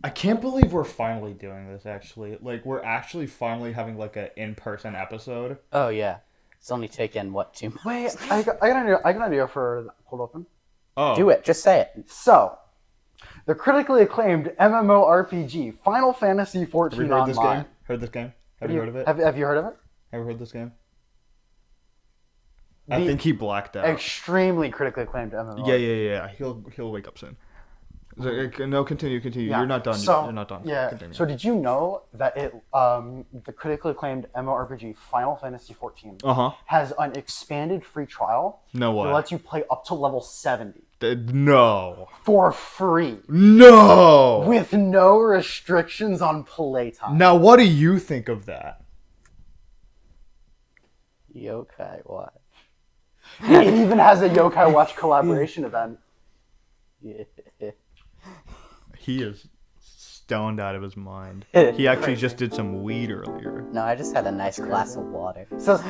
I can't believe we're finally doing this, actually. Like, we're actually finally having, like, an in-person episode. Oh, yeah. It's only taken, 2 months? Wait, I got an idea for Hold Open. Oh. Do it. Just say it. So, the critically acclaimed MMORPG Final Fantasy XIV Have you heard Online. this game? Heard this game? Have you heard of it? Have you heard of it? Ever heard this game? I think he blacked out. Extremely critically acclaimed MMO. Yeah. He'll wake up soon. No, continue. Yeah. You're not done. So, You're not done. Yeah. Continue. So did you know that the critically acclaimed MMORPG Final Fantasy XIV has an expanded free trial No way. that lets you play up to level 70 No. for free No. with no restrictions on playtime. Now, what do you think of that? Yokai Watch. It even has a Yokai Watch collaboration event. Yeah. He is stoned out of his mind. He actually just did some weed earlier. No, I just had a nice glass of water. Says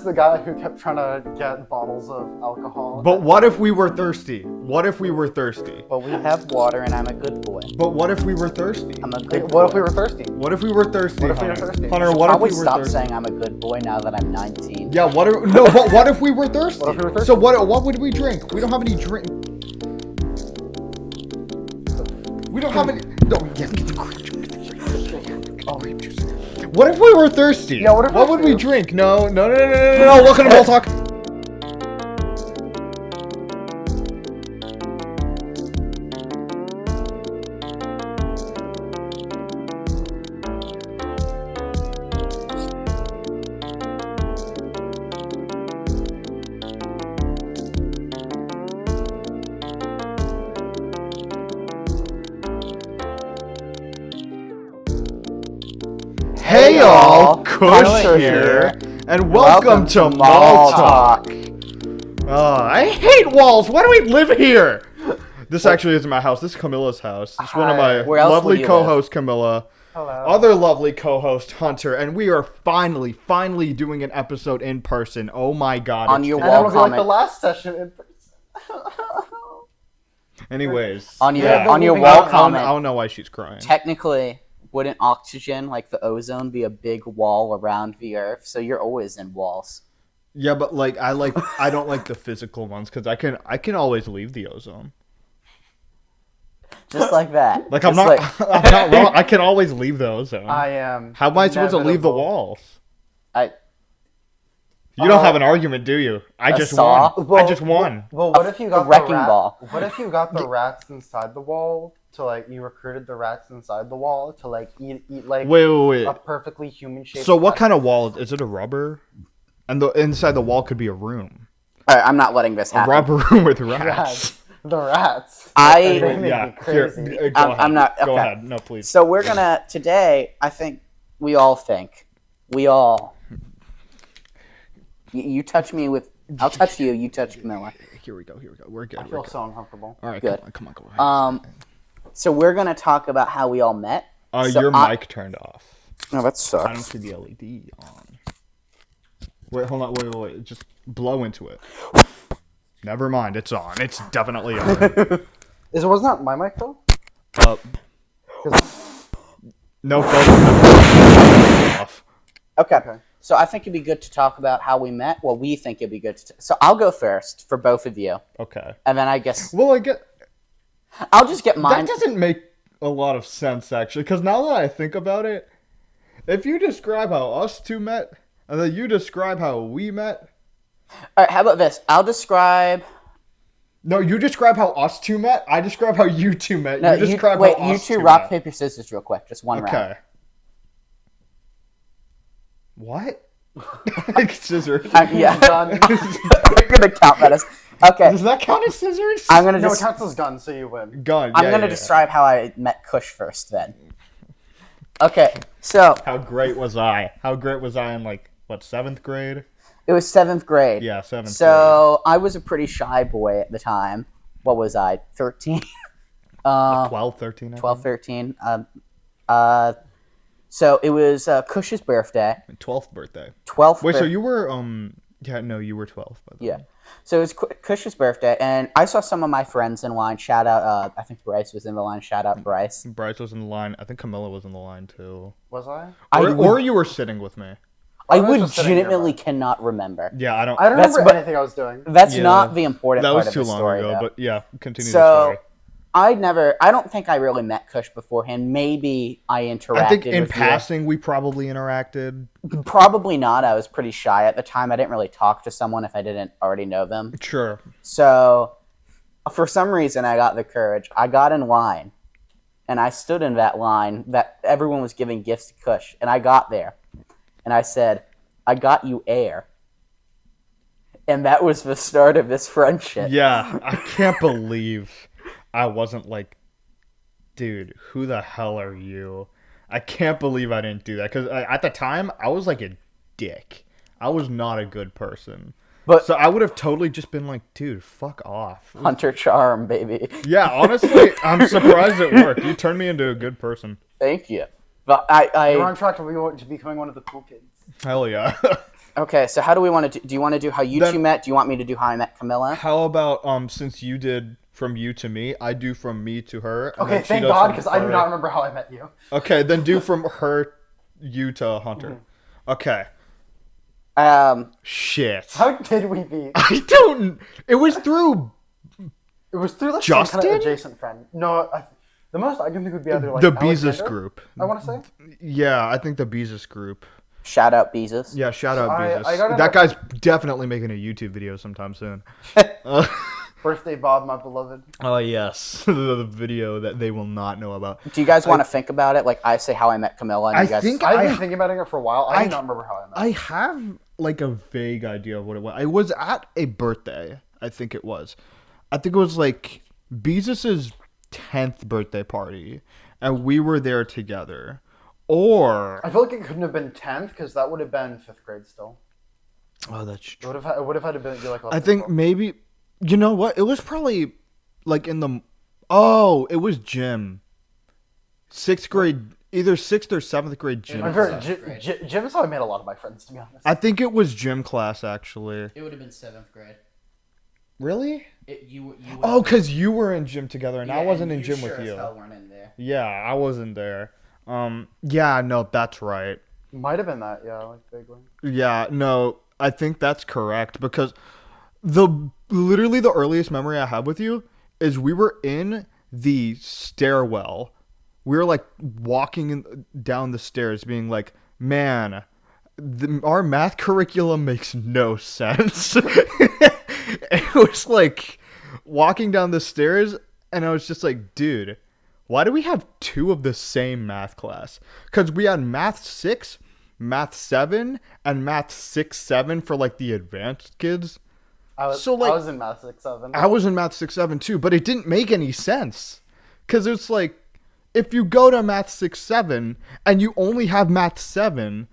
the guy who kept trying to get bottles of alcohol. But what if we were thirsty? What if we were thirsty? But we have water, and I'm a good boy. But what if we were thirsty? I'm a good boy. What if we were thirsty? What if we were thirsty, What if we Hunter? were thirsty? Hunter, what if Probably we were stop thirsty? saying I'm a good boy now that I'm 19. Yeah, but what if we were thirsty? What if we were thirsty? So what would we drink? We don't have any drink. We don't have any. No, get the grape juice. Grape juice. What if we were thirsty? Yeah, what would we drink? No. Welcome to MallTalk. Hey y'all, Kush here, and welcome to MallTalk. I hate walls. Why do we live here? This actually isn't my house. This is Camilla's house. It's one of my Where else would lovely you co-hosts, Camilla. Hello. Other lovely co-host, Hunter, and we are finally doing an episode in person. Oh my god. On it's your today. And it'll wall be like the comment. last session in person. Anyways. On your Yeah, on your moving wall on. I comment. don't know why she's crying. Technically, wouldn't oxygen, like the ozone, be a big wall around the Earth? So you're always in walls. Yeah, but I don't like the physical ones because I can always leave the ozone. Just like that. Like I'm Just not I'm not wrong. I can always leave the ozone. I am. How am I supposed to leave the inevitable. walls? I You don't have an argument, do you? I just saw? won. I just won. Well, what if you got wrecking the rat, ball. What if you got the rats inside the wall to you recruited the rats inside the wall to eat Wait. a perfectly human shaped. So what kind of wall is it? A rubber? And the inside the wall could be a room. Alright, I'm not letting this A happen. rubber room with rats. rats? The rats. I- They make Yeah. me Here, crazy. go I'm ahead. not- Go okay. ahead. No, please. So we're gonna today. I think we all think You touch me with. I'll touch you. You touch Camilla. Here we go. We're good. I We're feel good. so uncomfortable. All right. Good. Come on. Go ahead. So we're gonna talk about how we all met. So Your mic turned off. Oh, that I don't sucks. see the LED on. Wait, hold on. Wait. Just blow into it. Never mind. It's on. It's definitely on. Wasn't that my mic though? No, both of them off. Okay. So I think it'd be good to talk about how we met. Well, we think it'd be good to. So I'll go first for both of you, Okay. and then I guess Well, I get I'll just get mine. that doesn't make a lot of sense actually, because now that I think about it, if you describe how us two met, and then you describe how we met. All right. How about this? I'll describe. No, you describe how us two met. I describe how you two met. No, you describe wait. how You us two two rock met. paper scissors real quick. Just one round. Okay. What? Scissors. Yeah. Gun. We're gonna count that as. Okay. Does that count as scissors? I'm gonna No, it just. counts as gun, so you win. Gun. I'm yeah, gonna yeah. describe how I met Kush first. Then. Okay. So How great was I? How great was I in 7th grade? it was 7th grade. Yeah, 7th So I was a pretty shy boy at the time. What was I? 13. grade. 12, 13. 12, 13. So it was Kush's birthday. 12th birthday. 12th. Wait, so you were Yeah, no, you were 12. By the Yeah. way. So it was Kush's birthday, and I saw some of my friends in line. Shout out, I think Bryce was in the line. Shout out, Bryce. Bryce was in the line. I think Camilla was in the line too. Was I? Or you were sitting with me. I was just sitting legitimately nearby. cannot remember. Yeah, I don't. I don't remember anything I was doing. That's Yeah. not the important That part was of too the long story, ago, though. but yeah, continue the So, story. I don't think I really met Kush beforehand. Maybe I interacted I think in with passing we probably interacted. you. Probably not. I was pretty shy at the time. I didn't really talk to someone if I didn't already know them. Sure. So, for some reason, I got the courage. I got in line, and I stood in that line that everyone was giving gifts to Kush. And I got there, and I said, I got you air. And that was the start of this friendship. Yeah, I can't believe I wasn't like, dude, who the hell are you? I can't believe I didn't do that because at the time I was like a dick. I was not a good person. But So I would have totally just been like, dude, fuck off. Hunter Charm, baby. Yeah, honestly, I'm surprised it worked. You turned me into a good person. Thank you. But You're on track to becoming one of the cool kids. Hell yeah. Okay, so how do we want to do? Do you want to do how you Then- two met? Do you want me to do how I met Camilla? How about since you did from you to me, I do from me to her. And Okay, then she thank does God, from because I do her. not remember how I met you. Okay, then do from her, you to Hunter. Mm-hmm. Okay. Shit. How did we meet? I don't. It was through It was through like some kind Justin? of adjacent friend. No, the most I can think would be either like the Beezus Alexander, group. I want to say. Yeah, I think the Beezus group. Shout out Beezus. Yeah, shout out Beezus. I got That guy's definitely making a YouTube video sometime soon. Birthday Bob, my beloved. Oh yes, the video that they will not know about. Do you guys want to think about it? Like I say how I met Camilla, and I you guys. think I've I- been thinking about it for a while. I do not remember how I met. I have like a vague idea of what it was. I was at a birthday. I think it was. I think it was like Beezus's 10th birthday party, and we were there together. Or I feel like it couldn't have been 10th because that would have been 5th grade still. oh, that's It true. would have had to be like. I think maybe. You know what? It was probably like in the. Oh, it was gym. 6th grade, either 6th or 7th grade gym. I'm class. very, gym is how I made a lot of my friends, to be honest. I think it was gym class actually. It would have been 7th grade. Really? You Oh, because you were in gym together and I wasn't in you gym sure with as you. hell weren't in there. Yeah, I wasn't there. Yeah, no, that's right. Might have been that, yeah, like vaguely. Yeah, no, I think that's correct because literally the earliest memory I have with you is we were in the stairwell. We were like walking down the stairs being like, man, our math curriculum makes no sense. It was like walking down the stairs and I was just like, dude, why do we have 2 of the same math class? Because we had math 6, math 7, and math 6-7 for like the advanced kids. I was in math 6-7. I was in math 6-7 too, but it didn't make any sense. Because it's like, if you go to math 6-7 and you only have math 7,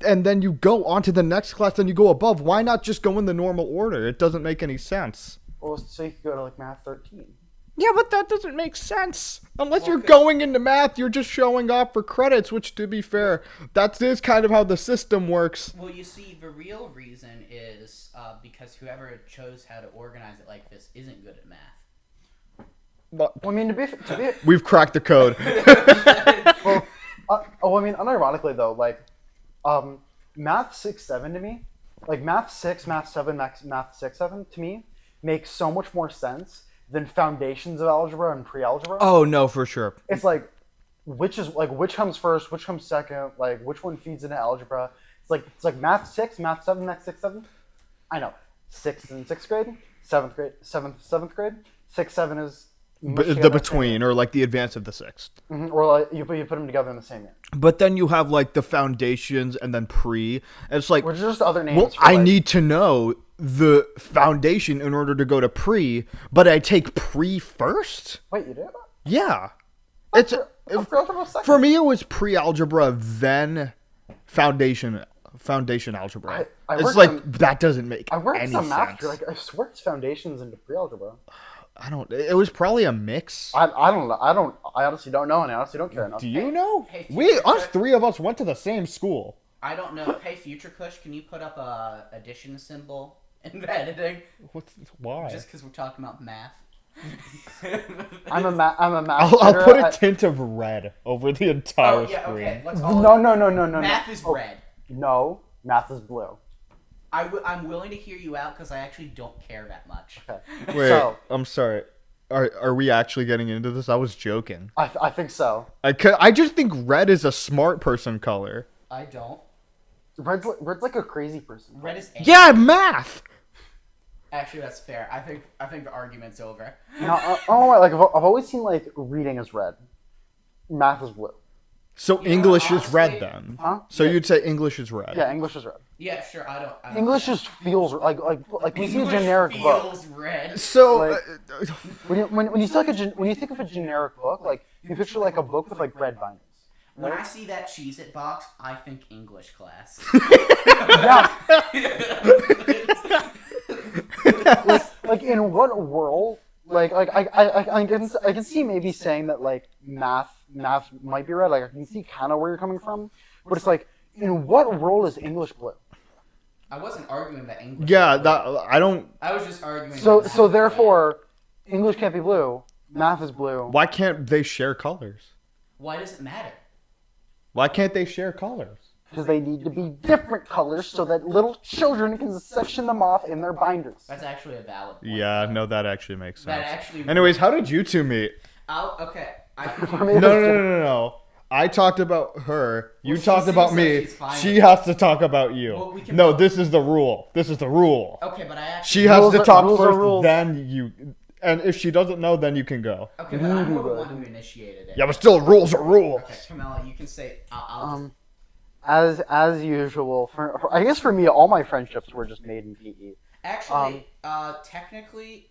and then you go on to the next class and you go above, why not just go in the normal order? It doesn't make any sense. Well, so you could go to like math 13. Yeah, but that doesn't make sense. Unless you're going into math, you're just showing off for credits, which, to be fair, that is kind of how the system works. Well, you see, the real reason is because whoever chose how to organize it like this isn't good at math. Well, I mean, to be We've cracked the code. I mean, unironically though, like, math 6-7 to me, like math 6, math 7, math 6-7 to me makes so much more sense than foundations of algebra and pre-algebra. Oh, no, for sure. It's like, which comes first, which comes second, like which one feeds into algebra. It's like math 6, math 7, math 6-7. I know, 6th and 6th grade, 7th grade, 7th grade, 6-7 is The between, or like the advance of the 6th. Mm-hmm. Or like you put them together in the same year. But then you have like the foundations and then pre. And it's like, Which are just other names. well, for, I like, need to know the foundation in order to go to pre, but I take pre first? Wait, you did? Yeah. It's Pre-algebra was second. for me it was pre-algebra then foundation algebra. I It's worked like on- that doesn't make I worked any some math. sense. Like I swear it's foundations into pre-algebra. It was probably a mix. I don't know. I honestly don't know, and I honestly don't care enough. Do you know? hey, Us 3 of us went to the same school. I don't know. Hey, Future Kush, can you put up a addition symbol in the editing? Why? Just because we're talking about math. I'm a math. I'll put a tint of red over the entire Oh, yeah, screen. okay. Let's No. Math is red. No, math is blue. I'm willing to hear you out because I actually don't care that much. Okay. Wait, So, I'm sorry. Are we actually getting into this? I was joking. I think so. I just think red is a smart person color. I don't. Red's like a crazy person. Red is angry. Yeah, math. Actually, that's fair. I think the argument's over. No, like I've always seen like reading as red, math is blue. So You know, English is honestly- red then. Huh? So you'd say English is red. Yeah, English is red. Yeah, sure. I don't English just feels like when you see a English generic book. feels red. So Like- When you see when you think of a generic book, like you picture like a book with like red bindings. When I see that Cheez-It box, I think English class. Yeah. like in what world? Like I can see maybe saying that like math might be red. Like I can see kind of where you're coming from, but it's like in what world is English blue? I wasn't arguing that English. yeah, was blue. that I don't. I was just arguing. So that math so was red. therefore, English can't be blue. Math is blue. Why can't they share colors? Why does it matter? Why can't they share colors? Because they need to be different colors so that little children can section them off in their binders. That's actually a valid point. Yeah, no, that actually makes sense. That actually. Anyways, how did you two meet? Okay. No. I talked about her. You Well, she talked about seems like me. she's fine She with it. has to talk about you. Well, we can No, both- this is the rule. This is the rule. Okay, but I actually. She has Rules to are- talk rules are first, rules. then you. And if she doesn't know, then you can go. Okay, but I'm the one who initiated it. Yeah, but still, rules are rules. Okay, Camilla, you can say. I'll just, As usual, I guess for me, all my friendships were just made in E. PE. actually, technically,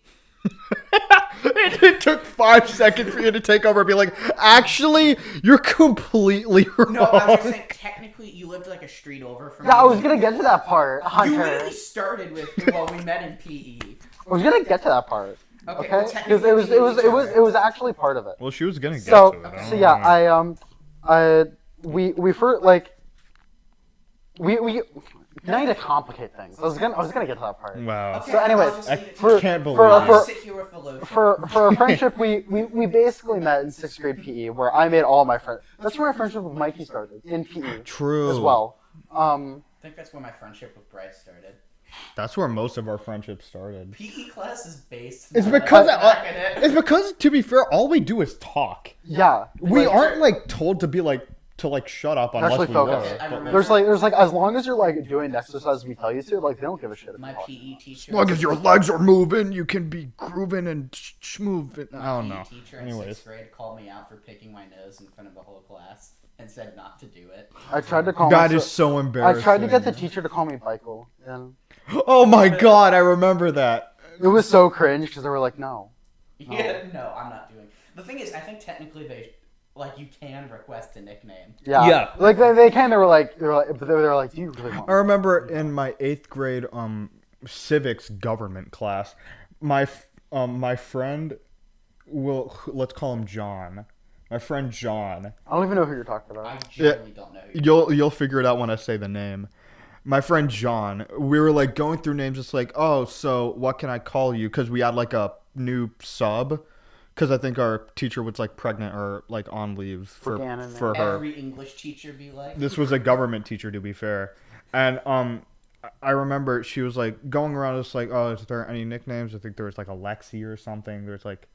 It took 5 seconds for you to take over and be like, actually, you're completely wrong. no, I was just saying, technically, you lived like a street over from me. Yeah, I was gonna get to that part, You Hunter. literally started with, well, we met in PE. I was gonna get to that part. Okay, Okay, well, because technically, it was actually part of it. Well, she was gonna get So to it. so yeah, we first like we now need to complicate things. I was gonna get to that part. Wow. Okay, So anyways, I'll just I leave it to for- you. can't believe for- I'll it. just sit here with the lotion. For a friendship, we basically met in 6th grade PE, where I made all my friends. That's where my friendship with Mikey started, in PE True. as well. I think that's where my friendship with Bryce started. That's where most of our friendships started. PE class is based. It's on because back in it. it's because, to be fair, all we do is talk. Yeah, We like, aren't like told to be like shut up unless Actually we focus. were. I But, remember- there's like as long as you're like doing the exercise we tell you to, like they don't give a shit. If My you talk. PE teacher. as long as your legs are moving, you can be grooving and moving. I My don't PE know. teacher in Anyways, 6th grade called me out for picking my nose in front of the whole class and said not to do it. I tried to call. that myself- is so I embarrassing. tried to get the teacher to call me Michael, and Oh my god, I remember that. it was so cringe because they were like, "No." Yeah, no, I'm not doing. The thing is, I think technically you can request a nickname. Yeah. Yeah. Like they kind of were like, they were like, "Do you really want?" I remember in my 8th grade civics government class, my friend let's call him John. My friend John. I don't even know who you're talking about. I genuinely don't know. Who You'll figure it out when I say the name. My friend John, we were like going through names. It's like, oh, so what can I call you? Because we had like a new sub. Because I think our teacher was like pregnant or like on leave for Gannon, her. Every English teacher be like. This was a government teacher, to be fair. And I remember she was like going around. Just like, oh, is there any nicknames? I think there was like Alexi or something. There's like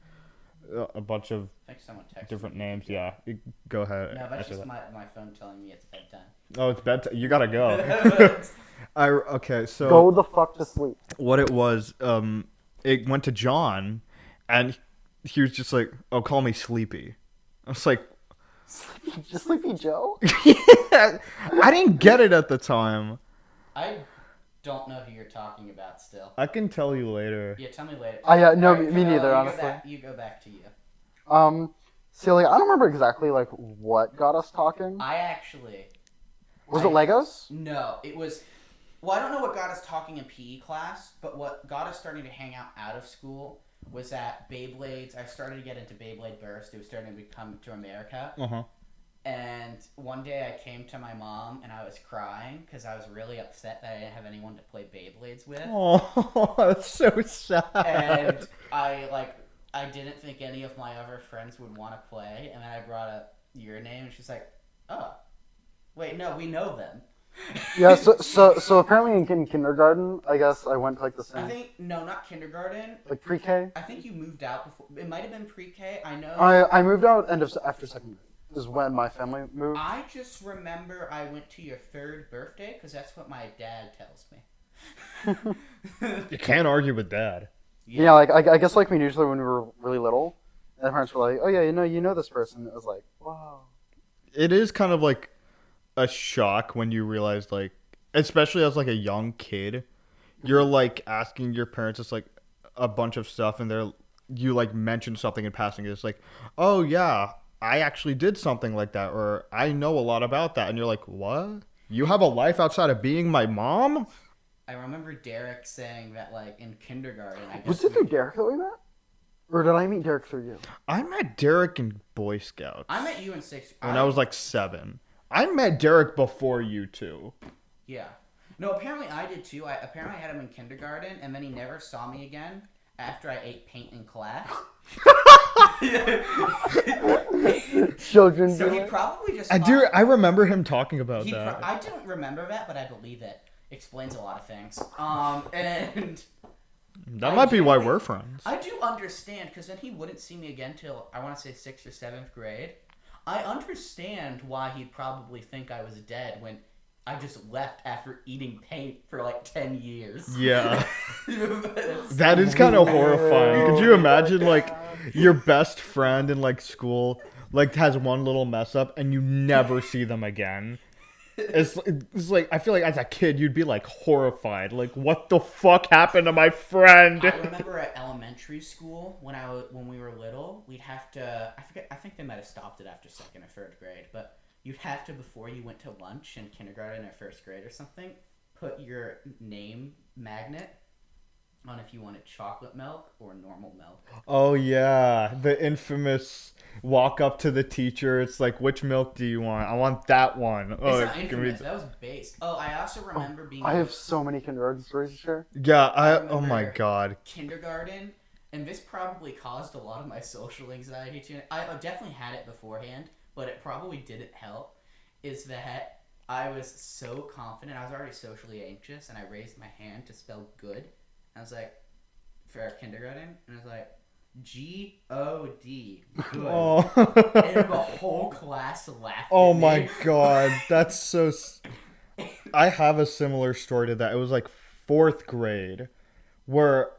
a bunch of I think someone texted different me. names. Yeah, go ahead. No, that's answer just that. my phone telling me it's bedtime. Oh, it's bedtime. You gotta go. Okay, so Go the fuck to sleep. what it was, it went to John, and he was just like, "Oh, call me Sleepy." I was like, Just Sleepy Joe. I didn't get it at the time. I don't know who you're talking about still. I can tell you later. Yeah, tell me later. No, Alright, me Camilla, neither, you honestly. You go back to you. See, like I don't remember exactly like what got us talking. I actually. Was it Legos? No, it was. Well, I don't know what got us talking in PE class, but what got us starting to hang out of school was that Beyblades. I started to get into Beyblade Burst. It was starting to come to America, Uh huh. And one day I came to my mom and I was crying because I was really upset that I didn't have anyone to play Beyblades with. Oh, that's so sad. And I didn't think any of my other friends would want to play. And then I brought up your name and she's like, oh, wait, no, we know them. Yeah, so apparently in kindergarten, I guess I went to like the same. I think, no, not kindergarten. Like pre-K? I think you moved out before. It might have been pre-K. I know. I moved out after second grade. Is when my family moved. I just remember I went to your 3rd birthday because that's what my dad tells me. You can't argue with Dad. Yeah, like I guess like we usually when we were really little, and parents were like, "Oh yeah, you know this person." It was like, wow. It is kind of like a shock when you realize, like, especially as like a young kid, you're like asking your parents just like a bunch of stuff, and you like mention something in passing. It's like, oh yeah, I actually did something like that, or I know a lot about that, and you're like, what? You have a life outside of being my mom? I remember Derek saying that, like, in kindergarten, I guess. Was it through Derek that we met, or did I meet Derek through you? I met Derek in Boy Scouts. I met you in 6th. When I was like 7. I met Derek before you two. Yeah. No, apparently I did too. Apparently I had him in kindergarten, and then he never saw me again after I ate paint in class. Children. So he probably just. I remember him talking about that. I don't remember that, but I believe it explains a lot of things. And that might be why we're friends. I do understand, because then he wouldn't see me again till I want to say 6th or 7th grade. I understand why he'd probably think I was dead when I just left after eating paint for like 10 years. Yeah. That is kind of horrifying. Could you imagine, like, your best friend in, like, school, like, has one little mess up and you never see them again? It's like, I feel like as a kid, you'd be, like, horrified. Like, what the fuck happened to my friend? I remember at elementary school, when we were little, we'd have to, I think they might have stopped it after 2nd or 3rd grade, but you'd have to, before you went to lunch in kindergarten or 1st grade or something, put your name magnet on if you wanted chocolate milk or normal milk. Oh, yeah. The infamous walk up to the teacher. It's like, which milk do you want? I want that one. It's Oh, not infamous. That was based. Oh, I also remember being... I have so many kindergarten stories to share. Yeah, oh my remember god. Kindergarten, and this probably caused a lot of my social anxiety too. I definitely had it beforehand, but it probably didn't help, is that I was so confident. I was already socially anxious, and I raised my hand to spell good. I was like, for our kindergarten, and I was like, G-O-D, good. Oh. And the whole class laughed Oh at me. my god, that's so... I have a similar story to that. It was like 4th grade, where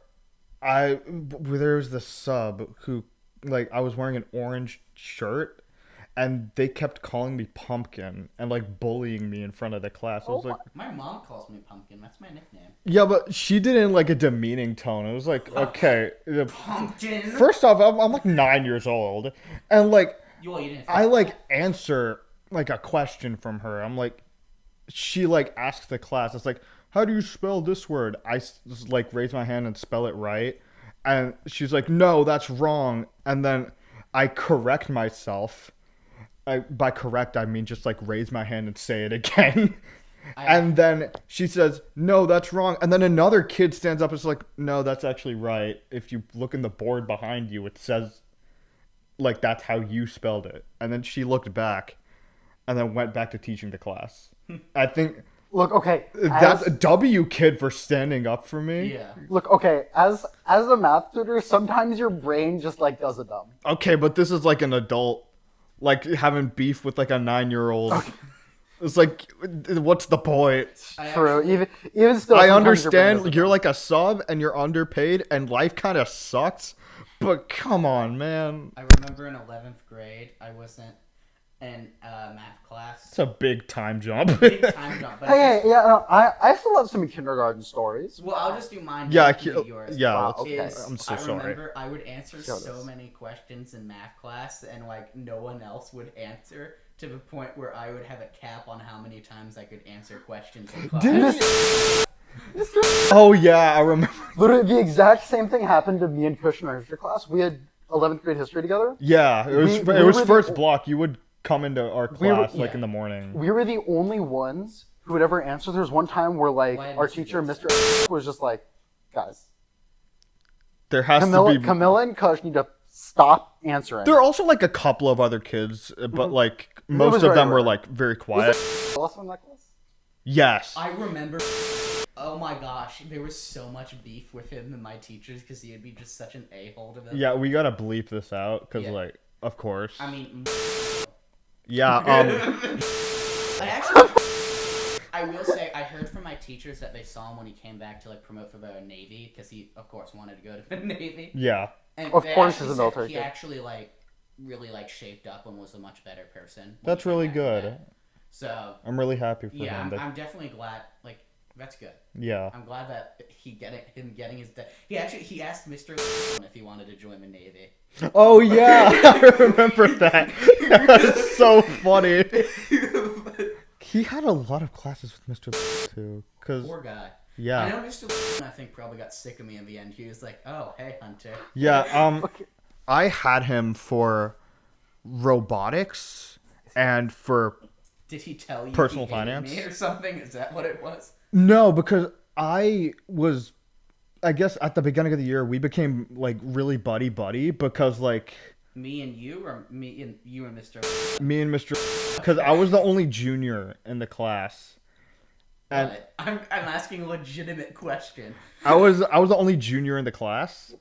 there was the sub who, like, I was wearing an orange shirt, and they kept calling me Pumpkin and, like, bullying me in front of the class. I was like, My mom calls me Pumpkin. That's my nickname. yeah, but she did it in, like, a demeaning tone. It was like, okay. Pumpkin. First off, I'm like 9 years old, and, like, You didn't. I, like, answer, like, a question from her. I'm like, she, like, asks the class, it's like, how do you spell this word? I just, like, raise my hand and spell it right. And she's like, no, that's wrong. And then I correct myself. By correct, I mean just, like, raise my hand and say it again. And then she says, no, that's wrong. And then another kid stands up and is like, no, that's actually right. If you look in the board behind you, it says, like, that's how you spelled it. And then she looked back and then went back to teaching the class. I think... Look, okay. That's a W kid for standing up for me. Yeah. Look, okay. As a math tutor, sometimes your brain just, like, does a dumb. Okay, but this is like an adult, like, having beef with, like, a 9-year-old. Okay. It's like, what's the point? True. Even still, I sometimes your brain understand does a you're dumb. like a sub and you're underpaid and life kind of sucks, but come on, man. I remember in 11th grade, I wasn't in math class. It's a big time jump. Big time jump. But Hey, yeah, no, I still have some kindergarten stories. Well, I'll just do mine. Yeah, you do yours. yeah. Wow, let's- okay. I'm so I sorry. remember I would answer Show so this. many questions in math class, and, like, no one else would answer, to the point where I would have a cap on how many times I could answer questions in class. Oh yeah, I remember. Literally, the exact same thing happened to me and Kush in our history class. We had 11th grade history together. Yeah, it was We it was were the- first block. You would come into our We were- class like in the morning. We were the only ones who would ever answer. There was one time where like Why our did you teacher, do Mr. was just like, guys, There has Camilla, to be. Camilla and Kush need to stop answering. There are also like a couple of other kids, but like most was of very them were rare. like very Was quiet. it also in that class? Yes. I remember. Oh my gosh, there was so much beef with him and my teachers because he would be just such an a-hole to them. Yeah, we gotta bleep this out because Yeah. like, of course. I mean, Yeah. I will say I heard from my teachers that they saw him when he came back to like promote for the Navy because he, of course, wanted to go to the Navy. Yeah. And Of they course actually he's a said military He kid. actually like really like shaped up and was a much better person. when That's he came really back from good. that. So I'm really happy for yeah, him. I'm definitely glad. Like that's good. Yeah. I'm glad that him getting his. He asked Mr. if he wanted to join the Navy. Oh yeah, I remember that. That's so funny. He had a lot of classes with Mr. too, cause Poor guy. I yeah, know Mr. I think probably got sick of me in the end. He was like, "Oh, hey, Hunter." yeah. I had him for robotics and for Did he tell you Personal he hated finance? me or something? Is that what it was? no, because I guess at the beginning of the year we became like really buddy because like Me and you, or me and you and Mr. me and Mr. because I was the only junior in the class. And What? I'm asking a legitimate question. I was the only junior in the class,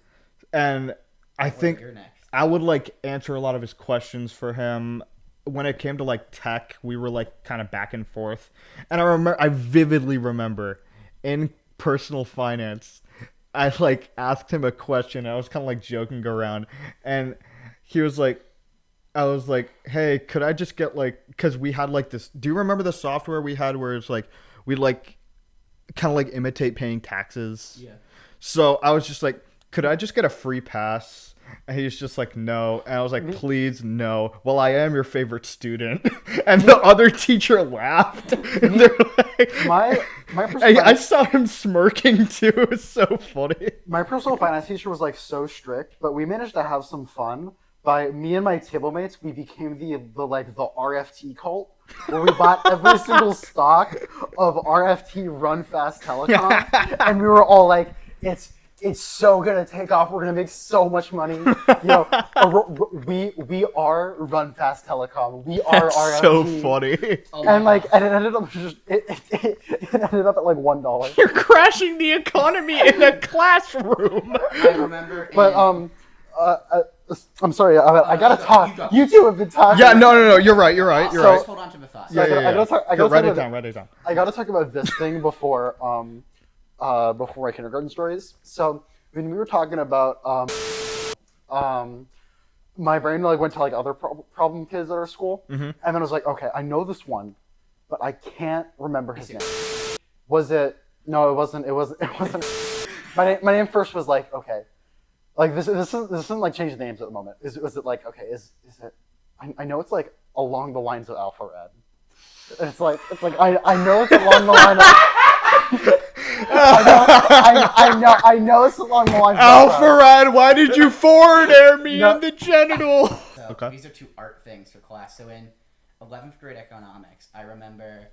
and I think You're next. I would like answer a lot of his questions for him. When it came to like tech, we were like kind of back and forth, and I vividly remember in personal finance, I like asked him a question. I was kind of like joking around, and he was like, I was like, hey, could I just get like, because we had like this. Do you remember the software we had where it's like we like kind of like imitate paying taxes? Yeah. So I was just like, could I just get a free pass? And he's just like, no. And I was like, please, no. Well, I am your favorite student. And the other teacher laughed. And they're like, My personal I saw him smirking too. It was so funny. My personal finance teacher was like so strict, but we managed to have some fun. By me and my table mates, we became the RFT cult, where we bought every single stock of RFT Run Fast Telecom, and we were all like, it's so gonna take off. We're gonna make so much money. You know, we are Run Fast Telecom. We are That's RFT. so funny. Oh my And like, God. and it ended up just it ended up at like $1. You're crashing the economy in a classroom. I remember. But I'm sorry. I gotta you talk. go. You two have been talking. Yeah, no. You're right. You're So, right. hold on to the thought. Yeah. I gotta talk Here, write it about down. Write it down. I gotta talk about this thing before my kindergarten stories. So when we were talking about my brain like went to like other problem kids at our school, and then I was like, okay, I know this one, but I can't remember his name. Was it? No, it wasn't. It wasn't. My name first was like, okay, like this isn't like changing names at the moment. Was it like, okay, is it? I know it's like along the lines of Alpha Red. It's like I know it's along the line of. I know it's along the line of Alpharad, why did you forward air me No. in the genital? So Okay. these are two art things for class. So in 11th grade economics, I remember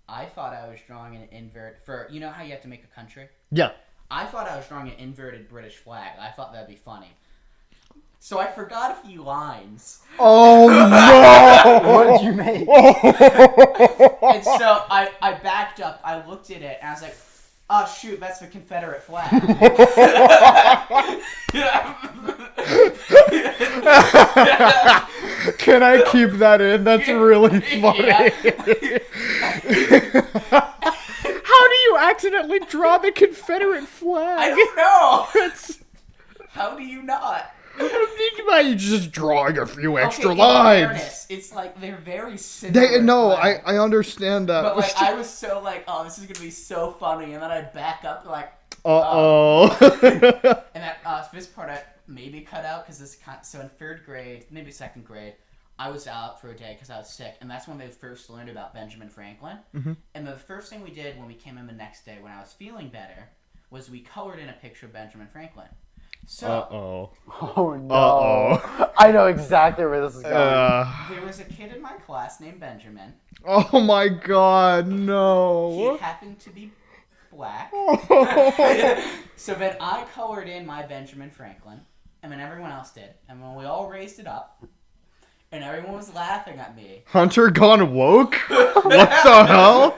I thought I was drawing an invert for, you know how you have to make a country? Yeah. I thought I was drawing an inverted British flag. I thought that'd be funny. So I forgot a few lines. Oh no! What did you make? And so I backed up, I looked at it, and I was like, oh shoot, that's the Confederate flag. Can I keep that in? That's really funny. How do you accidentally draw the Confederate flag? I don't know. It's, How do you not? why you just drawing a few extra in lines? fairness, it's like they're very similar. I understand that. But like I was so like, oh, this is gonna be so funny, and then I'd back up like, Uh-oh. and that this part I maybe cut out because so in 3rd grade, maybe 2nd grade, I was out for a day because I was sick, and that's when they first learned about Benjamin Franklin. Mm-hmm. And the first thing we did when we came in the next day when I was feeling better was we colored in a picture of Benjamin Franklin. So Uh-oh. Oh no! Uh-oh. I know exactly where this is going. there was a kid in my class named Benjamin. Oh my god, He no. happened to be black. So then I colored in my Benjamin Franklin, and then everyone else did. And when we all raised it up, and everyone was laughing at me. Hunter gone woke? What the hell?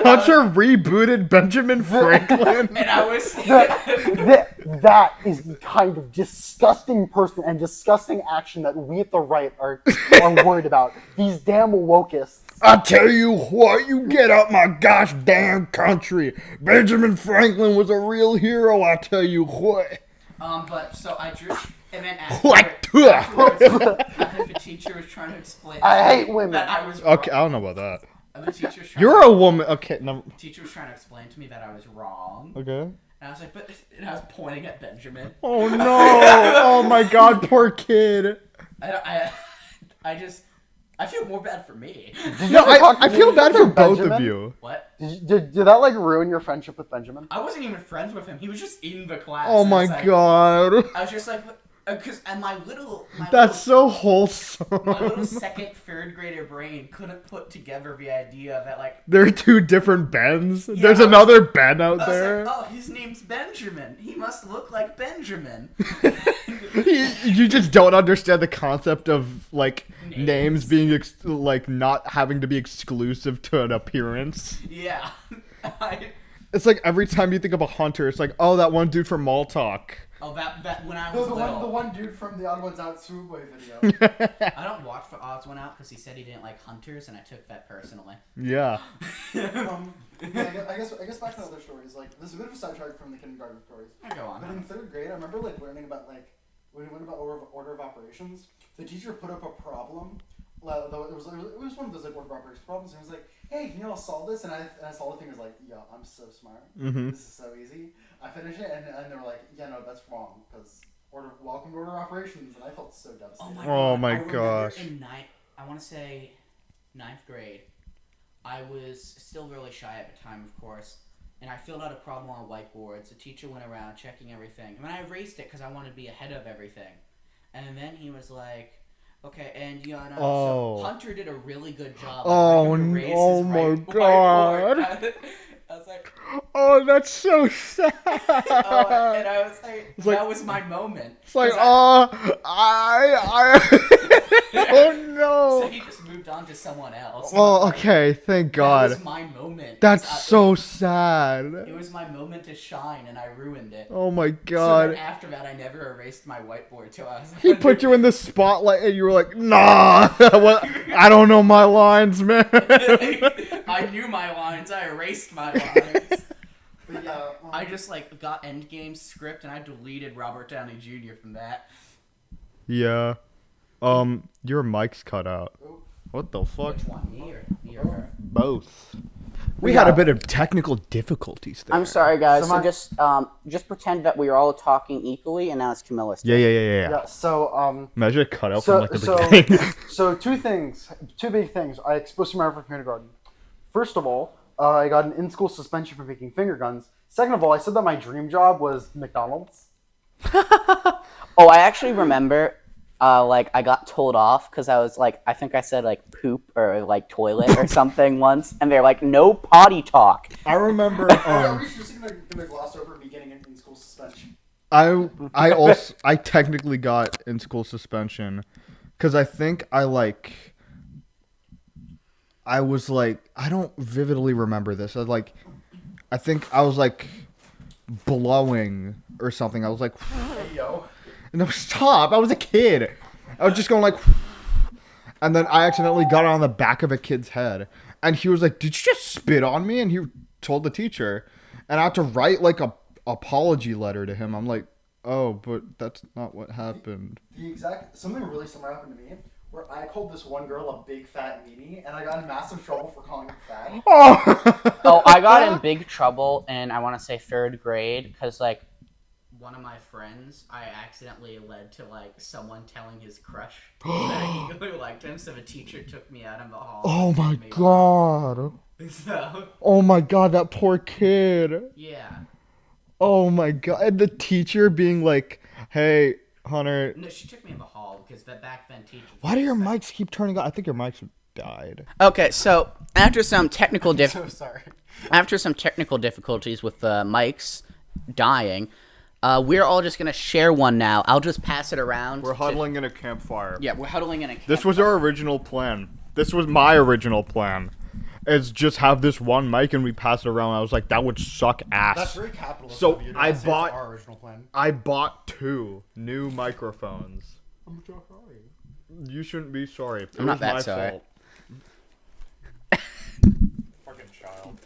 Hunter rebooted Benjamin Franklin? And I was... That is the kind of disgusting person and disgusting action that we at the right are worried about. These damn wokists. I tell you what, you get out my gosh damn country. Benjamin Franklin was a real hero, I tell you what. But so I drew... And then after the teacher was trying to explain... I hate women. That I was wrong. Okay, I don't know about that. And the teacher was trying You're a woman. Okay, no. The teacher was trying to explain to me that I was wrong. Okay. And I was like, but... And I was pointing at Benjamin. Oh no! Oh my god, poor kid. I feel more bad for me. No, I feel bad for both of Benjamin? you. What? Did that like ruin your friendship with Benjamin? I wasn't even friends with him. He was just in the class. Oh and my it's like- god. I was just like, because and my That's so wholesome. my little second, third grader brain couldn't put together the idea that like There are two different Bens. Yeah, There's I was- another Ben out I was there. like, oh, his name's Benjamin. He must look like Benjamin. You just don't understand the concept of like names being like not having to be exclusive to an appearance. Yeah. It's like every time you think of a hunter, it's like, oh, that one dude from MallTalk. Oh, that when I No, was the little. one dude from the Odd Ones Out Subway video. I don't watch the odds one out because he said he didn't like hunters, and I took that personally. Yeah. Yeah, I guess back to other stories. Like this is a bit of a sidetrack from the kindergarten stories. I go on. But in third grade, I remember like learning about like when we went about order of operations. The teacher put up a problem. Though it was one of those like order of operations problems. And it was like, hey, can you all solve this? And I solved the thing. Was like, yeah, I'm so smart. Mm-hmm. This is so easy. I finished it, and they were like, yeah, no, that's wrong because welcome to order of operations. And I felt so devastated. Oh my I remember gosh. In I want to say ninth grade, I was still really shy at the time, of course, and I filled out a problem on whiteboards. The teacher went around checking everything, and then I erased it because I wanted to be ahead of everything. And then he was like, okay, and so Hunter did a really good job. Oh, Like, erase oh his my whiteboard." God. I was like, Oh, that's so sad. and I was like, It's like- that was my moment. It's like, 'Cause oh So no. he just moved on to someone else. Oh, okay, thank That God. was my moment. That's I- so sad. It was my moment to shine, and I ruined it. Oh my So God. then after that, I never erased my whiteboard till I was. He put you in the spotlight and you were like, nah, what? I don't know my lines, man. I knew my lines. I erased my lines. But yeah, I just like got Endgame script, and I deleted Robert Downey Jr. from that. Yeah. Your mic's cut out. What the fuck? Which one, me or her? Both. We had a bit of technical difficulties there. I'm sorry, guys. So So just pretend that we are all talking equally, and now it's Camilla's turn. Yeah. yeah. So Imagine it cut out So, from like the so, beginning. so two big things I explicitly remember from kindergarten. First of all, I got an in-school suspension for making finger guns. Second of all, I said that my dream job was McDonald's. Oh, I actually remember, like, I got told off because I was like, I think I said like poop or like toilet or something once, and they're like, no potty talk. I remember. Are we just gonna gloss over me getting an in-school suspension? I technically got in school suspension because I think I was like, I don't vividly remember this. I think I was like blowing or something. I was like, Hey yo. no, stop. I was a kid. I was just going like, and then I accidentally got on the back of a kid's head. And he was like, did you just spit on me? And he told the teacher. And I had to write like a apology letter to him. I'm like, oh, but that's not what happened. Something really similar happened to me, where I called this one girl a big fat meanie, and I got in massive trouble for calling her fat. Oh, I got in big trouble in, I want to say, third grade because, like, One of my friends, I accidentally led to like someone telling his crush that he really liked him, so the teacher took me out in the hall. Oh and my told me- God. So Oh my God, that poor kid. yeah. Oh my God. And the teacher being like, Hey, Hunter. No, she took me in the hall because the back then teachers. Why do your mics keep turning on? I think your mics died. Okay, so after some technical So sorry. after some technical difficulties with the mics dying, we're all just gonna share one now. I'll just pass it around. We're huddling in a campfire. Yeah, we're huddling in a. This was our original plan. This was my original plan. Is just have this one mic and we pass it around. I was like, that would suck ass. That's very capitalist. So, of you to I say it's bought- our original plan. I bought 2 new microphones. I'm so sorry. You shouldn't be sorry. It I'm not was that my sorry. fault. Fucking child.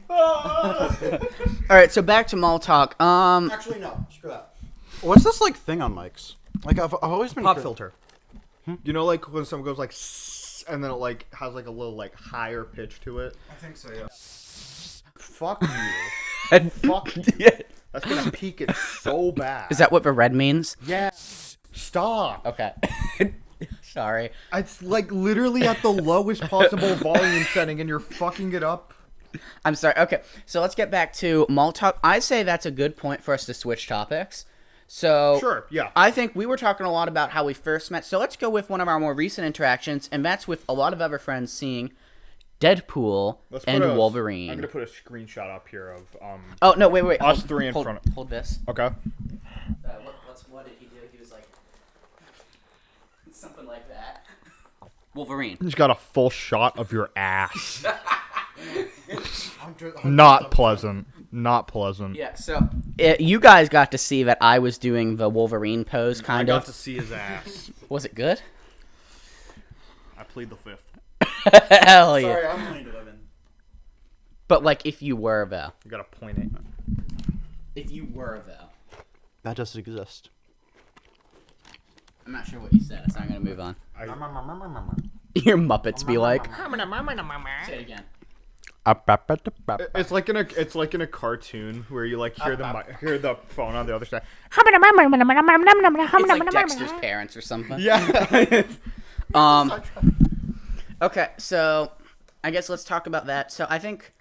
All right, so back to MallTalk. Actually, no. Screw that. What's this like thing on mics? Like I've always been Pop filter. You know, like when someone goes like, "Sss," and then it like has like a little like higher pitch to it. I think so. Yeah. Fuck you. Fuck you. That's gonna peak it so bad. Is that what the red means? Yes. Stop. Okay. Sorry. It's like literally at the lowest possible volume setting, and you're fucking it up. I'm sorry. Okay, so let's get back to MallTalk. I say that's a good point for us to switch topics. So Sure. Yeah. I think we were talking a lot about how we first met. So let's go with one of our more recent interactions, and that's with a lot of other friends seeing Deadpool and Wolverine. I'm gonna put a screenshot up here of Oh no! Wait! us three in front. Hold this. Okay. What did he do? He was like something like that. Wolverine. He's got a full shot of your ass. I'm Not pleasant. Not pleasant. Yeah. So you guys got to see that I was doing the Wolverine pose, I kind got of. to see his ass. Was it good? I plead the fifth. Hell yeah! Sorry, I'm only 11. But like, if you were though. You gotta point it. If you were though. That doesn't exist. I'm not sure what you said, so I'm gonna move on. I, Your Muppets be like. Say it again. it's like in a cartoon where you like hear the phone on the other side. It's like Dexter's parents or something. Yeah. Okay, so I guess let's talk about that. So I think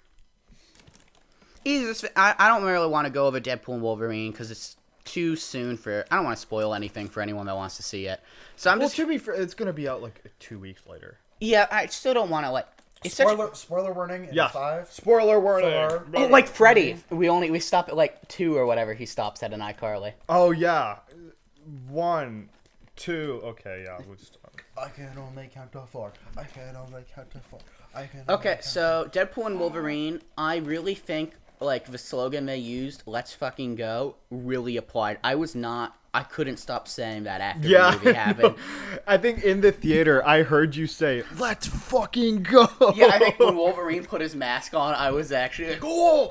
I don't really want to go over Deadpool and Wolverine because it's too soon for. I don't want to spoil anything for anyone that wants to see it. So I'm Well, just. to be fair, it's gonna be out like 2 weeks later. Yeah, I still don't want to like. It's such a, Spoiler warning. In Yeah. 5. Spoiler warning. oh, like Freddy. We stop at like 2 or whatever. He stops at an iCarly. Oh yeah. 1, 2. Okay, yeah. We'll stop. I can only count to 4. I can only count to 4. I can. Okay, so Deadpool and Wolverine, I really think like the slogan they used, "Let's fucking go," really applied. I couldn't stop saying that after the movie happened. I think in the theater I heard you say, "Let's fucking go." Yeah, I think when Wolverine put his mask on, I was actually like, "Oh!"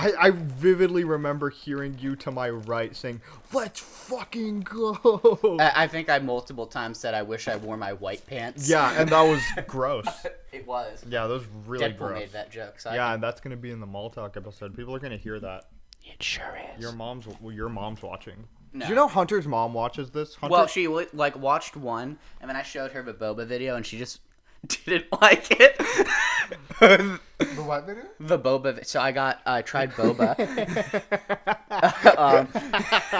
I vividly remember hearing you to my right saying, "Let's fucking go." I think I multiple times said, "I wish I wore my white pants." Yeah, and that was gross. It was. Yeah, that was really Deadpool gross. made that joke. So Yeah, and that's gonna be in the MallTalk episode. People are gonna hear that. it sure is. Your mom's watching. No. Do you know Hunter's mom watches this? Hunter? Well, she like watched one, and then I showed her the boba video, and she just didn't like it. The what video? The boba. So I tried boba.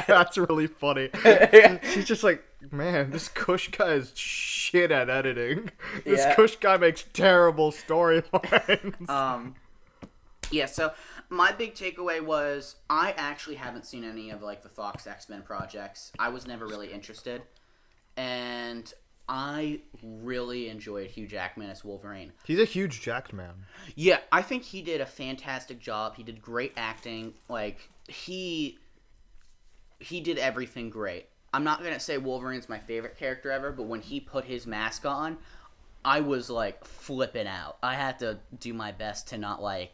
That's really funny. She's just like, man, this Kush guy is shit at editing. This Yeah. Kush guy makes terrible storylines. Yeah, so my big takeaway was I actually haven't seen any of like the Fox X-Men projects. I was never really interested. And I really enjoyed Hugh Jackman as Wolverine. He's a huge jacked man. Yeah, I think he did a fantastic job. He did great acting. Like he did everything great. I'm not going to say Wolverine's my favorite character ever, but when he put his mask on, I was like flipping out. I had to do my best to not like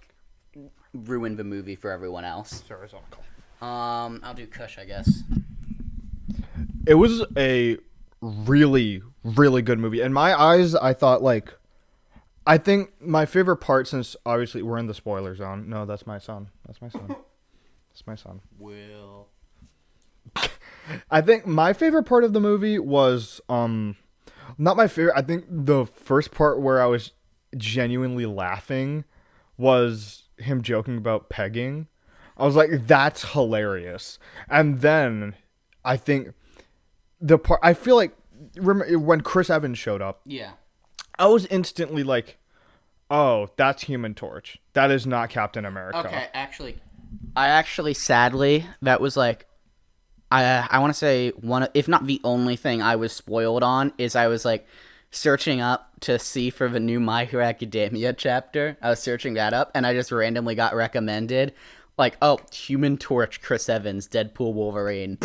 ruin the movie for everyone else. Sorry, uncle. I'll do Kush, I guess. It was a really, really good movie. In my eyes, I thought I think my favorite part, since obviously we're in the spoiler zone. No, that's my son. That's my son. That's my son. Will. I think my favorite part of the movie was not my favorite. I think the first part where I was genuinely laughing was him joking about pegging. I was like, that's hilarious. And then I think the part I feel like when Chris Evans showed up, Yeah. I was instantly like, "Oh, that's Human Torch. That is not Captain America." Okay, actually, sadly, that was like, I want to say one, if not the only thing I was spoiled on is I was like searching up to see for the new My Hero Academia chapter. I was searching that up, and I just randomly got recommended, like, oh, Human Torch, Chris Evans, Deadpool, Wolverine.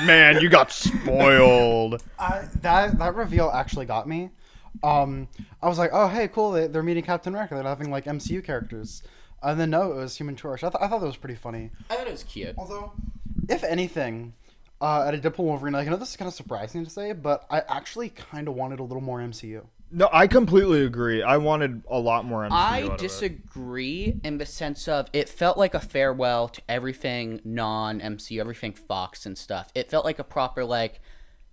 Man, you got spoiled. That reveal actually got me. I was like, oh hey, cool, they're meeting Captain America. They're having like MCU characters, and then no, it was Human Torch. I thought that was pretty funny. I thought it was cute. Although, if anything, at a Deadpool Wolverine, like I know this is kind of surprising to say, but I actually kind of wanted a little more MCU. No, I completely agree. I wanted a lot more MCU out I of it. disagree in the sense of it felt like a farewell to everything non-MCU, everything Fox and stuff. It felt like a proper, like,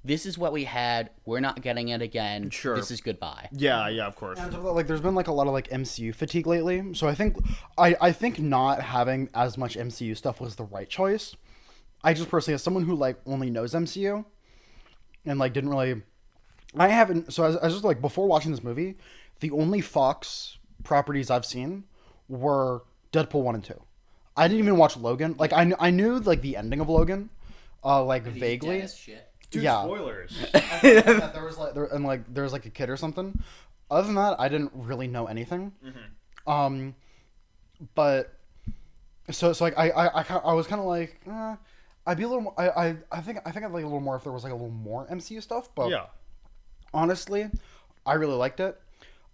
this is what we had, we're not getting it again, Sure. This is goodbye. Yeah, of course. And so, like, there's been like a lot of like MCU fatigue lately, so I think not having as much MCU stuff was the right choice. I just personally, as someone who like only knows MCU, and like didn't really, I haven't. So I was just like before watching this movie, the only Fox properties I've seen were Deadpool 1 and 2. I didn't even watch Logan. Like I knew like the ending of Logan, like vaguely. Dude, yeah. spoilers. That there was like there was like a kid or something. Other than that, I didn't really know anything. Mm-hmm. But so like I was kind of like, I'd be a little more. I think I'd like a little more if there was like a little more MCU stuff. But Yeah. honestly, I really liked it.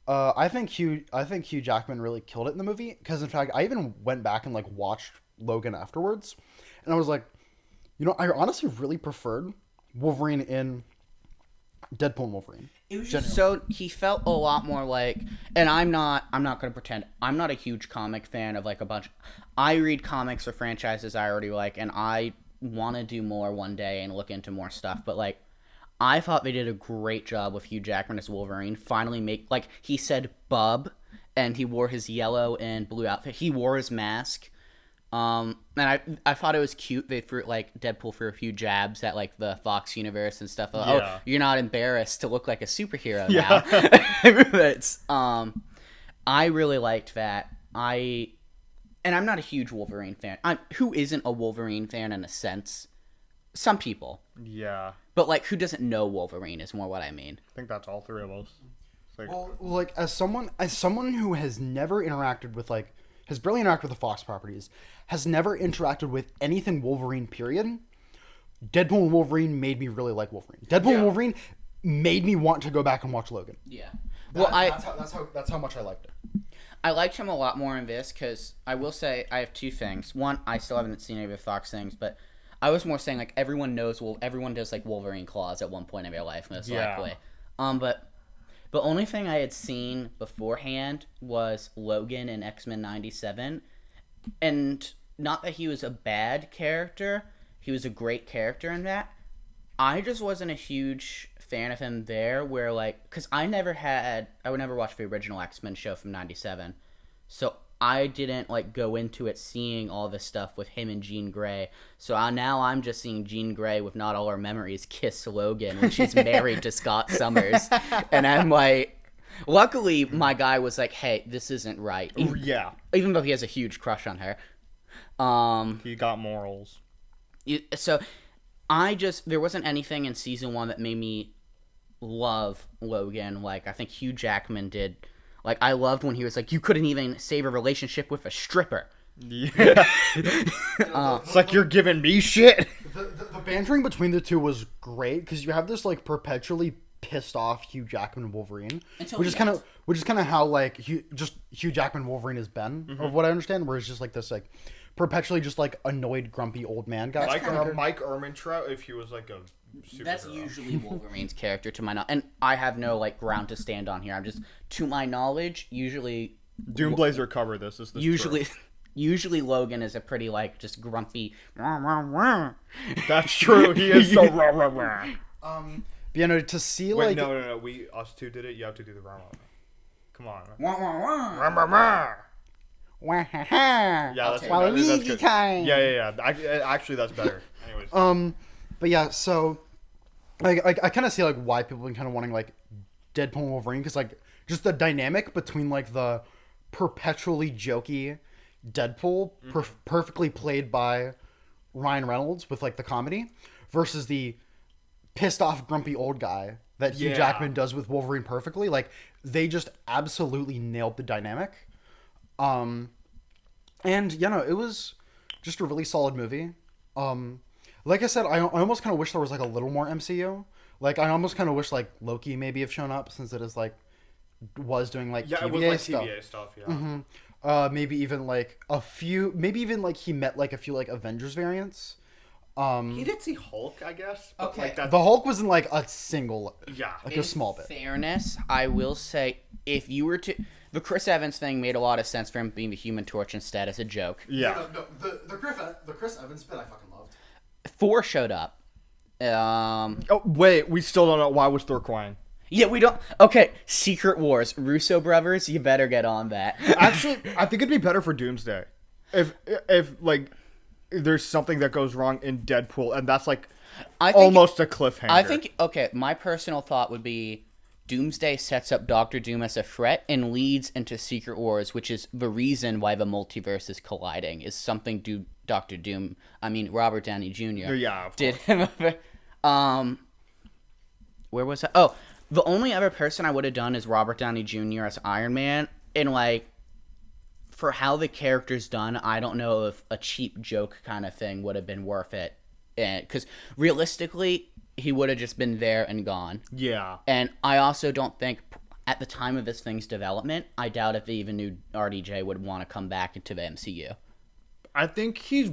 I think Hugh Jackman really killed it in the movie because in fact I even went back and like watched Logan afterwards, and I was like, you know, I honestly really preferred Wolverine in Deadpool and Wolverine. It was just so he felt a lot more like, and I'm not gonna pretend I'm not a huge comic fan of like a bunch. I read comics or franchises I already like, and I want to do more one day and look into more stuff. But like, I thought they did a great job with Hugh Jackman as Wolverine. Finally, like he said, "Bub," and he wore his yellow and blue outfit. He wore his mask. And I thought it was cute. They threw like Deadpool threw a few jabs at like the Fox universe and stuff. Like, Yeah. oh, you're not embarrassed to look like a superhero Yeah. now. It's I really liked that. And I'm not a huge Wolverine fan. Who isn't a Wolverine fan in a sense? Some people, Yeah. but like who doesn't know Wolverine is more what I mean. I think that's all three of us. It's like, Well, like as someone who has never interacted with like has barely interacted with the Fox properties, has never interacted with anything Wolverine. Period. Deadpool and Wolverine made me really like Wolverine. Deadpool and Wolverine made me want to go back and watch Logan. Yeah. That's how much I liked it. I liked him a lot more in this because I will say I have two things. One, I still haven't seen any of the Fox things, but I was more saying like everyone does like Wolverine claws at one point in their life, most likely. But the only thing I had seen beforehand was Logan in X-Men 97, and not that he was a bad character, he was a great character in that. I just wasn't a huge fan of him there, where like, because I would never watch the original X-Men show from 97, so I didn't like go into it seeing all this stuff with him and Jean Grey. So now I'm just seeing Jean Grey with not all her memories kiss Logan when she's married to Scott Summers, and I'm like, luckily my guy was like, hey, this isn't right. Even though he has a huge crush on her. He got morals. So there wasn't anything in season 1 that made me love Logan like I think Hugh Jackman did. Like, I loved when he was like, you couldn't even save a relationship with a stripper. Yeah. It's like you're giving me shit. The bantering between the two was great because you have this like perpetually pissed off Hugh Jackman and Wolverine, which is kind of how like Hugh Jackman Wolverine has been, of what I understand, where it's just like this like perpetually just like annoyed grumpy old man guy. Like Mike Ehrmantraut if he was like a superhero. That's usually Wolverine's character to my knowledge, and I have no like ground to stand on here. I'm just, to my knowledge, usually Doomblazer cover this. Is this usually true? Usually Logan is a pretty like just grumpy. That's true. He is so You know, to see Wait, like no. Us two did it. You have to do the rah. Come on. Yeah, that's Waluigi good. time. Yeah. Actually, that's better. Anyways. But yeah, so I kind of see like why people have been kind of wanting like Deadpool and Wolverine, because like just the dynamic between like the perpetually jokey Deadpool, perfectly played by Ryan Reynolds with like the comedy, versus the pissed off grumpy old guy that Hugh Jackman does with Wolverine perfectly. Like they just absolutely nailed the dynamic. And it was just a really solid movie. Like I said, I almost kind of wish there was like a little more MCU. Like I almost kind of wish like Loki maybe have shown up, since it is like was doing like TVA it was like stuff. TVA stuff. Yeah. Maybe even like a few. Maybe even like he met like a few like Avengers variants. He did see Hulk, I guess. But, Okay. like, that's, The Hulk was in like a single, yeah. like a small bit. Fairness, I will say, if you were to, the Chris Evans thing made a lot of sense for him being the Human Torch instead as a joke. Yeah. No, the Chris Evans bit I fucking loved. Thor showed up. Oh wait, we still don't know why was Thor crying. Yeah, we don't. Okay, Secret Wars, Russo brothers, you better get on that. Actually, I think it'd be better for Doomsday if like there's something that goes wrong in Deadpool, and that's like almost a cliffhanger. I think, okay, my personal thought would be Doomsday sets up Doctor Doom as a threat and leads into Secret Wars, which is the reason why the multiverse is colliding, is something Robert Downey Jr. Yeah, of did him. Where was I? Oh, the only other person I would have done is Robert Downey Jr. as Iron Man, and like, for how the character's done, I don't know if a cheap joke kind of thing would have been worth it. Because realistically, he would have just been there and gone. Yeah. And I also don't think, at the time of this thing's development, I doubt if they even knew RDJ would want to come back into the MCU. I think he's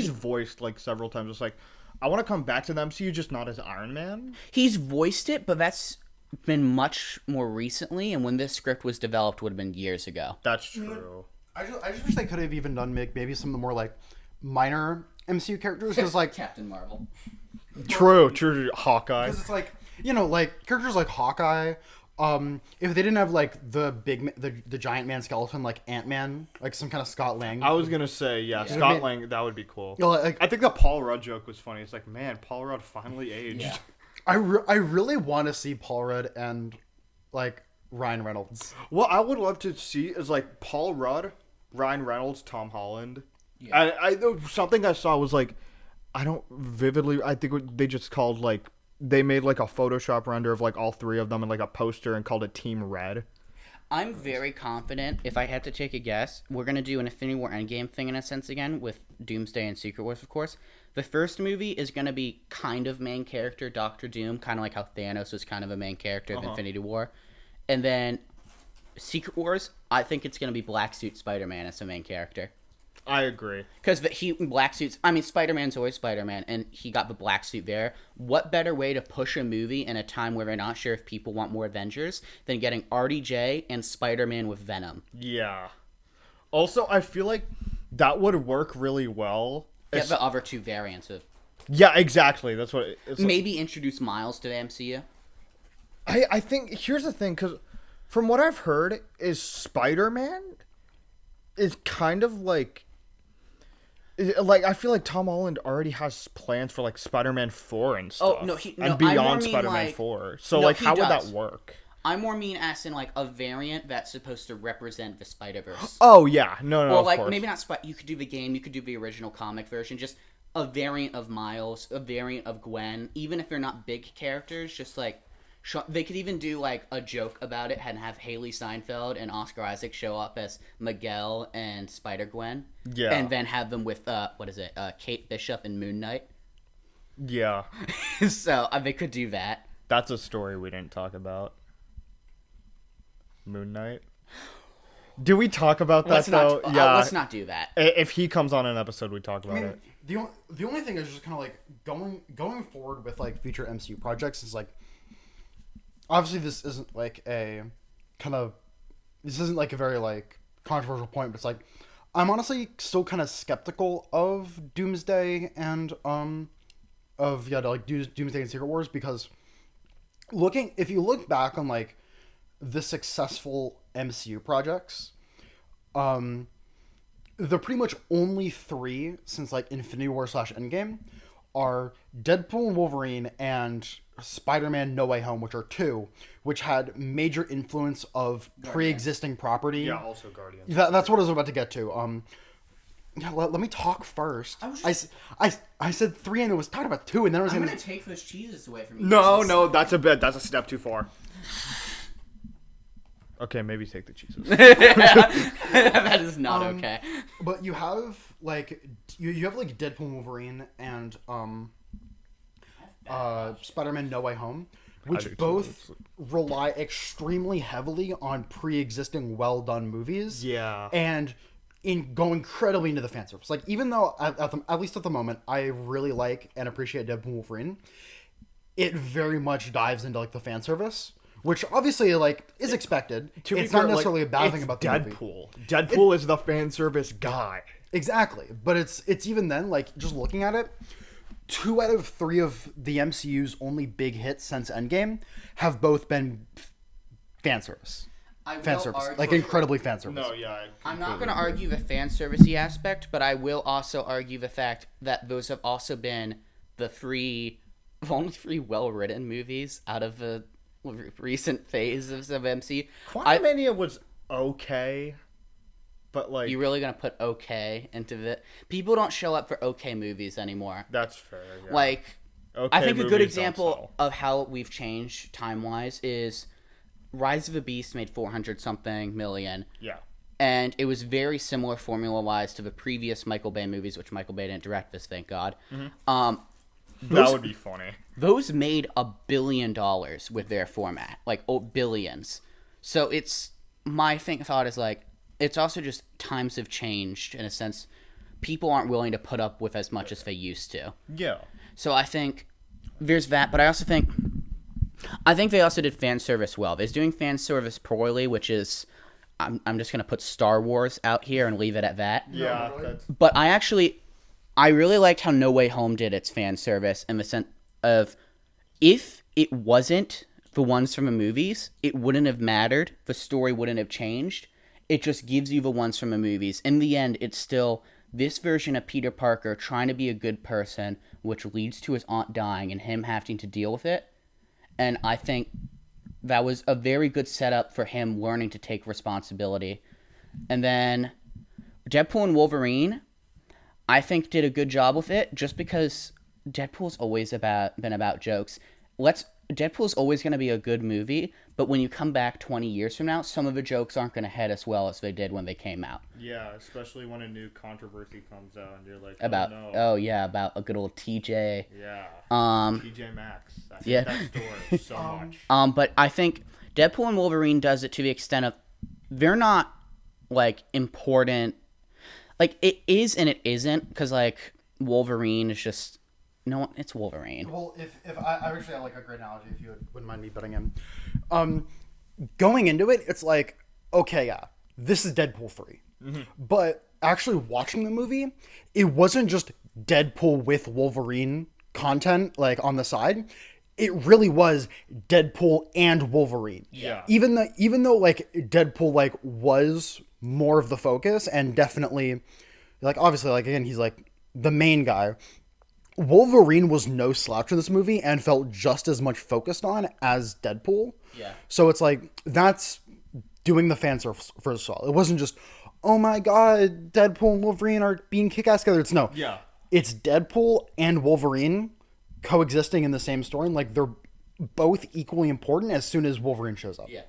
voiced like several times. It's like, I want to come back to the MCU, just not as Iron Man. He's voiced it, but that's been much more recently, and when this script was developed would have been years ago. That's true. I just wish they could have even done maybe some of the more like minor MCU characters, because like Captain Marvel. True. Hawkeye. because it's like like characters like Hawkeye. If they didn't have like the giant man skeleton like Ant-Man, like some kind of Scott Lang. I was gonna say, Scott Lang. That would be cool. Like, I think the Paul Rudd joke was funny. It's like, man, Paul Rudd finally aged. Yeah. I really want to see Paul Rudd and like Ryan Reynolds. What I would love to see is like Paul Rudd, Ryan Reynolds, Tom Holland. Yeah. I something I saw was like, I think they just called like, they made like a Photoshop render of like all three of them and like a poster and called it Team Red. I'm very confident, if I had to take a guess, we're going to do an Infinity War Endgame thing in a sense again, with Doomsday and Secret Wars, of course. The first movie is going to be kind of main character Doctor Doom, kind of like how Thanos was kind of a main character of Infinity War. And then Secret Wars, I think it's going to be Black Suit Spider-Man as the main character. I agree. Because Spider-Man's always Spider-Man, and he got the black suit there. What better way to push a movie in a time where we're not sure if people want more Avengers than getting RDJ and Spider-Man with Venom? Yeah. Also, I feel like that would work really well. Get the other two variants of... Yeah, exactly. That's what it's Maybe introduce Miles to the MCU. I think, here's the thing, because from what I've heard, is Spider-Man is kind of like... I feel like Tom Holland already has plans for like Spider-Man 4 and stuff. Oh, no, and beyond Spider-Man 4. So No, like, he how would does. that work? I more mean as in like a variant that's supposed to represent the Spider-Verse. Oh yeah, no, Or of like course. maybe not you could do the game, you could do the original comic version, just a variant of Miles, a variant of Gwen, even if they're not big characters, just like they could even do like a joke about it and have Haley Steinfeld and Oscar Isaac show up as Miguel and Spider-Gwen. Yeah. And then have them with Kate Bishop and Moon Knight. Yeah, So they could do that. that's a story we didn't talk about. Moon Knight. Do we talk about that though? Let's not do that. If he comes on an episode, we talk about it. The only thing is just kind of like going forward with like future MCU projects is like, obviously this isn't like a very like controversial point, but it's like I'm honestly still kind of skeptical of Doomsday and Doomsday and Secret Wars, because if you look back on like the successful MCU projects, the pretty much only three since like Infinity War / Endgame are Deadpool and Wolverine and Spider-Man No Way Home, which are two, which had major influence of pre-existing property. Yeah, also Guardians. That's what I was about to get to. Yeah, let me talk first. I said 3 and it was talking about 2, and then I was I'm going gonna take those cheeses away from you. No, that's a step too far. Okay, maybe take the cheeses. That is not okay. But you have you have like Deadpool and Wolverine and Spider-Man No Way Home, which both rely extremely heavily on pre-existing well-done movies. Yeah. And go incredibly into the fan service. Like, even though at least at the moment I really like and appreciate Deadpool and Wolverine, it very much dives into like the fan service, which obviously like is expected. It's not necessarily a bad thing about the movie. Deadpool is the fan service guy. Exactly, but it's even then, like, just looking at it, 2 out of 3 of the MCU's only big hits since Endgame have both been fan service. Like incredibly fan service. No, yeah. I'm not going to argue the fan servicey aspect, but I will also argue the fact that those have also been the only 3 well-written movies out of the recent phases of MCU. Quantumania was okay, but like... You really going to put okay into it? People don't show up for okay movies anymore. That's fair, yeah. Like, okay, I think a good movies example of how we've changed time-wise is Rise of the Beast made 400-something million. Yeah. And it was very similar formula-wise to the previous Michael Bay movies, which Michael Bay didn't direct this, thank God. Mm-hmm. That would be funny. Those made $1 billion with their format. Like, billions. So my thought is, like, it's also just times have changed in a sense. People aren't willing to put up with as much as they used to. Yeah. So I think there's that, but I also think they also did fan service well. They're doing fan service poorly, which is, I'm just going to put Star Wars out here and leave it at that. Yeah. But I really liked how No Way Home did its fan service in the sense of, if it wasn't the ones from the movies, it wouldn't have mattered. The story wouldn't have changed. It just gives you the ones from the movies. In the end, it's still this version of Peter Parker trying to be a good person, which leads to his aunt dying and him having to deal with it. And I think that was a very good setup for him learning to take responsibility. And then Deadpool and Wolverine, I think, did a good job with it, just because Deadpool's always been about jokes. Deadpool's always going to be a good movie, but when you come back 20 years from now, some of the jokes aren't going to hit as well as they did when they came out. Yeah, especially when a new controversy comes out and you're like, about a good old TJ. Yeah. TJ Maxx. I hate that store so much. But I think Deadpool and Wolverine does it to the extent of they're not like important. Like, it is and it isn't, because like Wolverine is just it's Wolverine. Well, if I actually have like a great analogy, if you wouldn't mind me butting in. Going into it, it's like, okay, yeah, this is Deadpool 3. Mm-hmm. But actually watching the movie, it wasn't just Deadpool with Wolverine content like on the side. It really was Deadpool and Wolverine. Yeah. Even though like Deadpool like was more of the focus and definitely like obviously like again he's like the main guy, Wolverine was no slouch in this movie and felt just as much focused on as Deadpool. Yeah. So it's like that's doing the fan service first of all. It wasn't just, oh my god, Deadpool and Wolverine are being kick-ass together. It's Deadpool and Wolverine coexisting in the same story, and like they're both equally important as soon as Wolverine shows up. Yeah.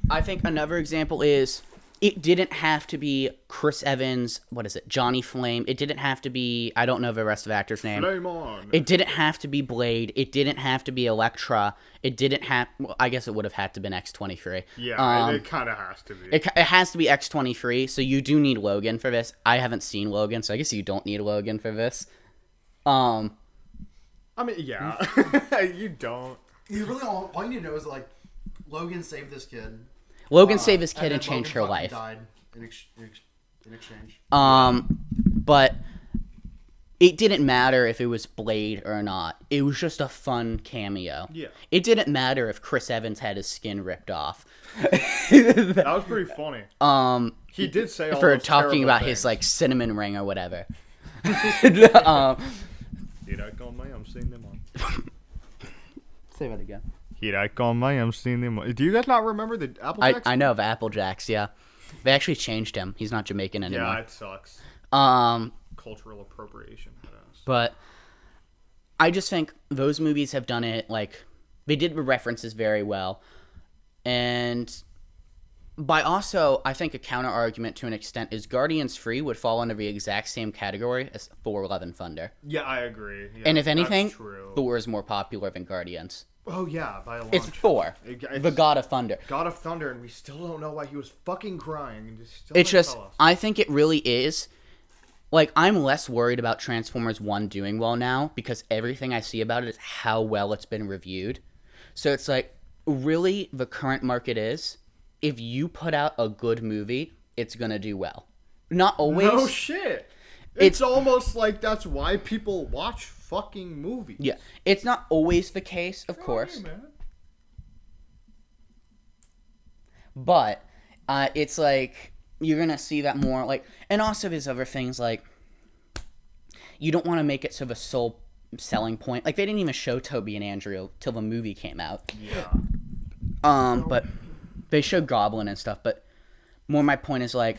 I think another example is it didn't have to be Chris Evans, Johnny Flame. It didn't have to be, I don't know the rest of the actor's name. Flame on. It didn't have to be Blade. It didn't have to be Elektra. It didn't have, well, I guess it would have had to been X-23. Yeah, it kind of has to be. It has to be X-23, so you do need Logan for this. I haven't seen Logan, so I guess you don't need Logan for this. I mean, yeah. You don't. You really all you need to know is like Logan saved this kid. Logan saved this kid and changed her life. Died in exchange. But it didn't matter if it was Blade or not. It was just a fun cameo. Yeah. It didn't matter if Chris Evans had his skin ripped off. That was pretty funny. He did say all for those talking about things. his like cinnamon ring or whatever. Here I come, I'm seeing them on. Say that again. Here I come, I'm seeing them on. Do you guys not remember the Applejacks? I know of Applejacks, yeah. They actually changed him. He's not Jamaican anymore. Yeah, it sucks. Cultural appropriation. But I just think those movies have done it, like, they did the references very well. And by also, I think a counter argument to an extent is Guardians 3 would fall under the exact same category as Thor Love and Thunder. Yeah, I agree. Yeah, and if anything, Thor is more popular than Guardians. Oh yeah, by a long It's Thor, the God of Thunder. God of Thunder, and we still don't know why he was fucking crying. And it's just, I think it really is. Like, I'm less worried about Transformers 1 doing well now because everything I see about it is how well it's been reviewed. So it's like, really, the current market is, if you put out a good movie, it's gonna do well. Not always. No shit. It's almost like that's why people watch fucking movies. Yeah. It's not always the case, of course. Man. But it's like, you're gonna see that more, like, and also there's other things like, you don't want to make it sort of a sole selling point. Like, they didn't even show Toby and Andrew till the movie came out. Yeah. But they showed Goblin and stuff, but more my point is, like,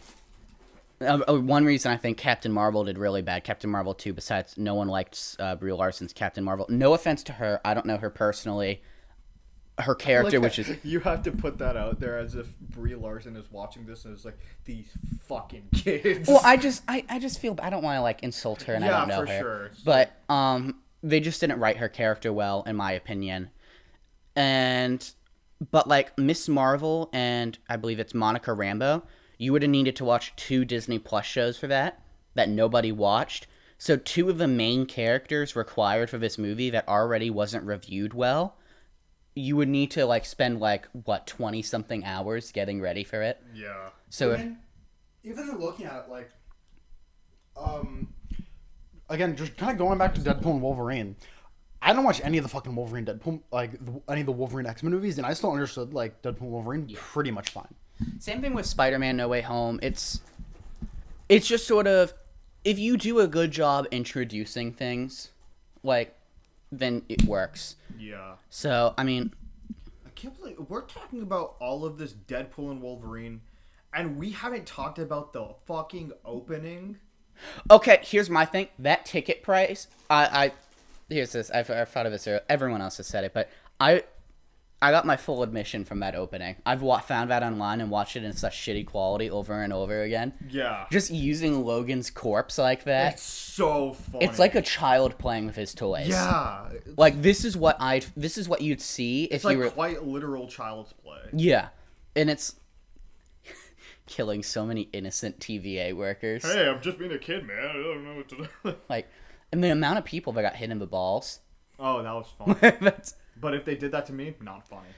one reason I think Captain Marvel did really bad, Captain Marvel 2, besides no one liked Brie Larson's Captain Marvel. No offense to her, I don't know her personally. Her character, which is... You have to put that out there as if Brie Larson is watching this and is like, these fucking kids. Well, I just feel... I don't want to, like, insult her and I don't know her. Yeah, for sure. But they just didn't write her character well, in my opinion. But, like, Miss Marvel and I believe it's Monica Rambeau, you would have needed to watch 2 Disney Plus shows for that nobody watched. So 2 of the main characters required for this movie that already wasn't reviewed well, you would need to, like, spend, like, what, 20-something hours getting ready for it? Yeah. So, I mean, even looking at it, like, again, just kind of going back to Deadpool and Wolverine, I don't watch any of the fucking Wolverine Deadpool, like, any of the Wolverine X-Men movies, and I still understood, like, Deadpool and Wolverine pretty much fine. Same thing with Spider-Man No Way Home. It's just sort of, if you do a good job introducing things, like, then it works. Yeah. So, I mean... I can't believe we're talking about all of this Deadpool and Wolverine, and we haven't talked about the fucking opening. Okay, here's my thing. That ticket price, here's this. I thought of this earlier. Everyone else has said it, but I got my full admission from that opening. I've found that online and watched it in such shitty quality over and over again. Yeah. Just using Logan's corpse like that. It's so funny. It's like a child playing with his toys. Yeah. Like, this is what you'd see if like you were... quite literal child's play. Yeah. And it's killing so many innocent TVA workers. Hey, I'm just being a kid, man. I don't know what to do. Like, and the amount of people that got hit in the balls. Oh, that was funny. But if they did that to me, not funny.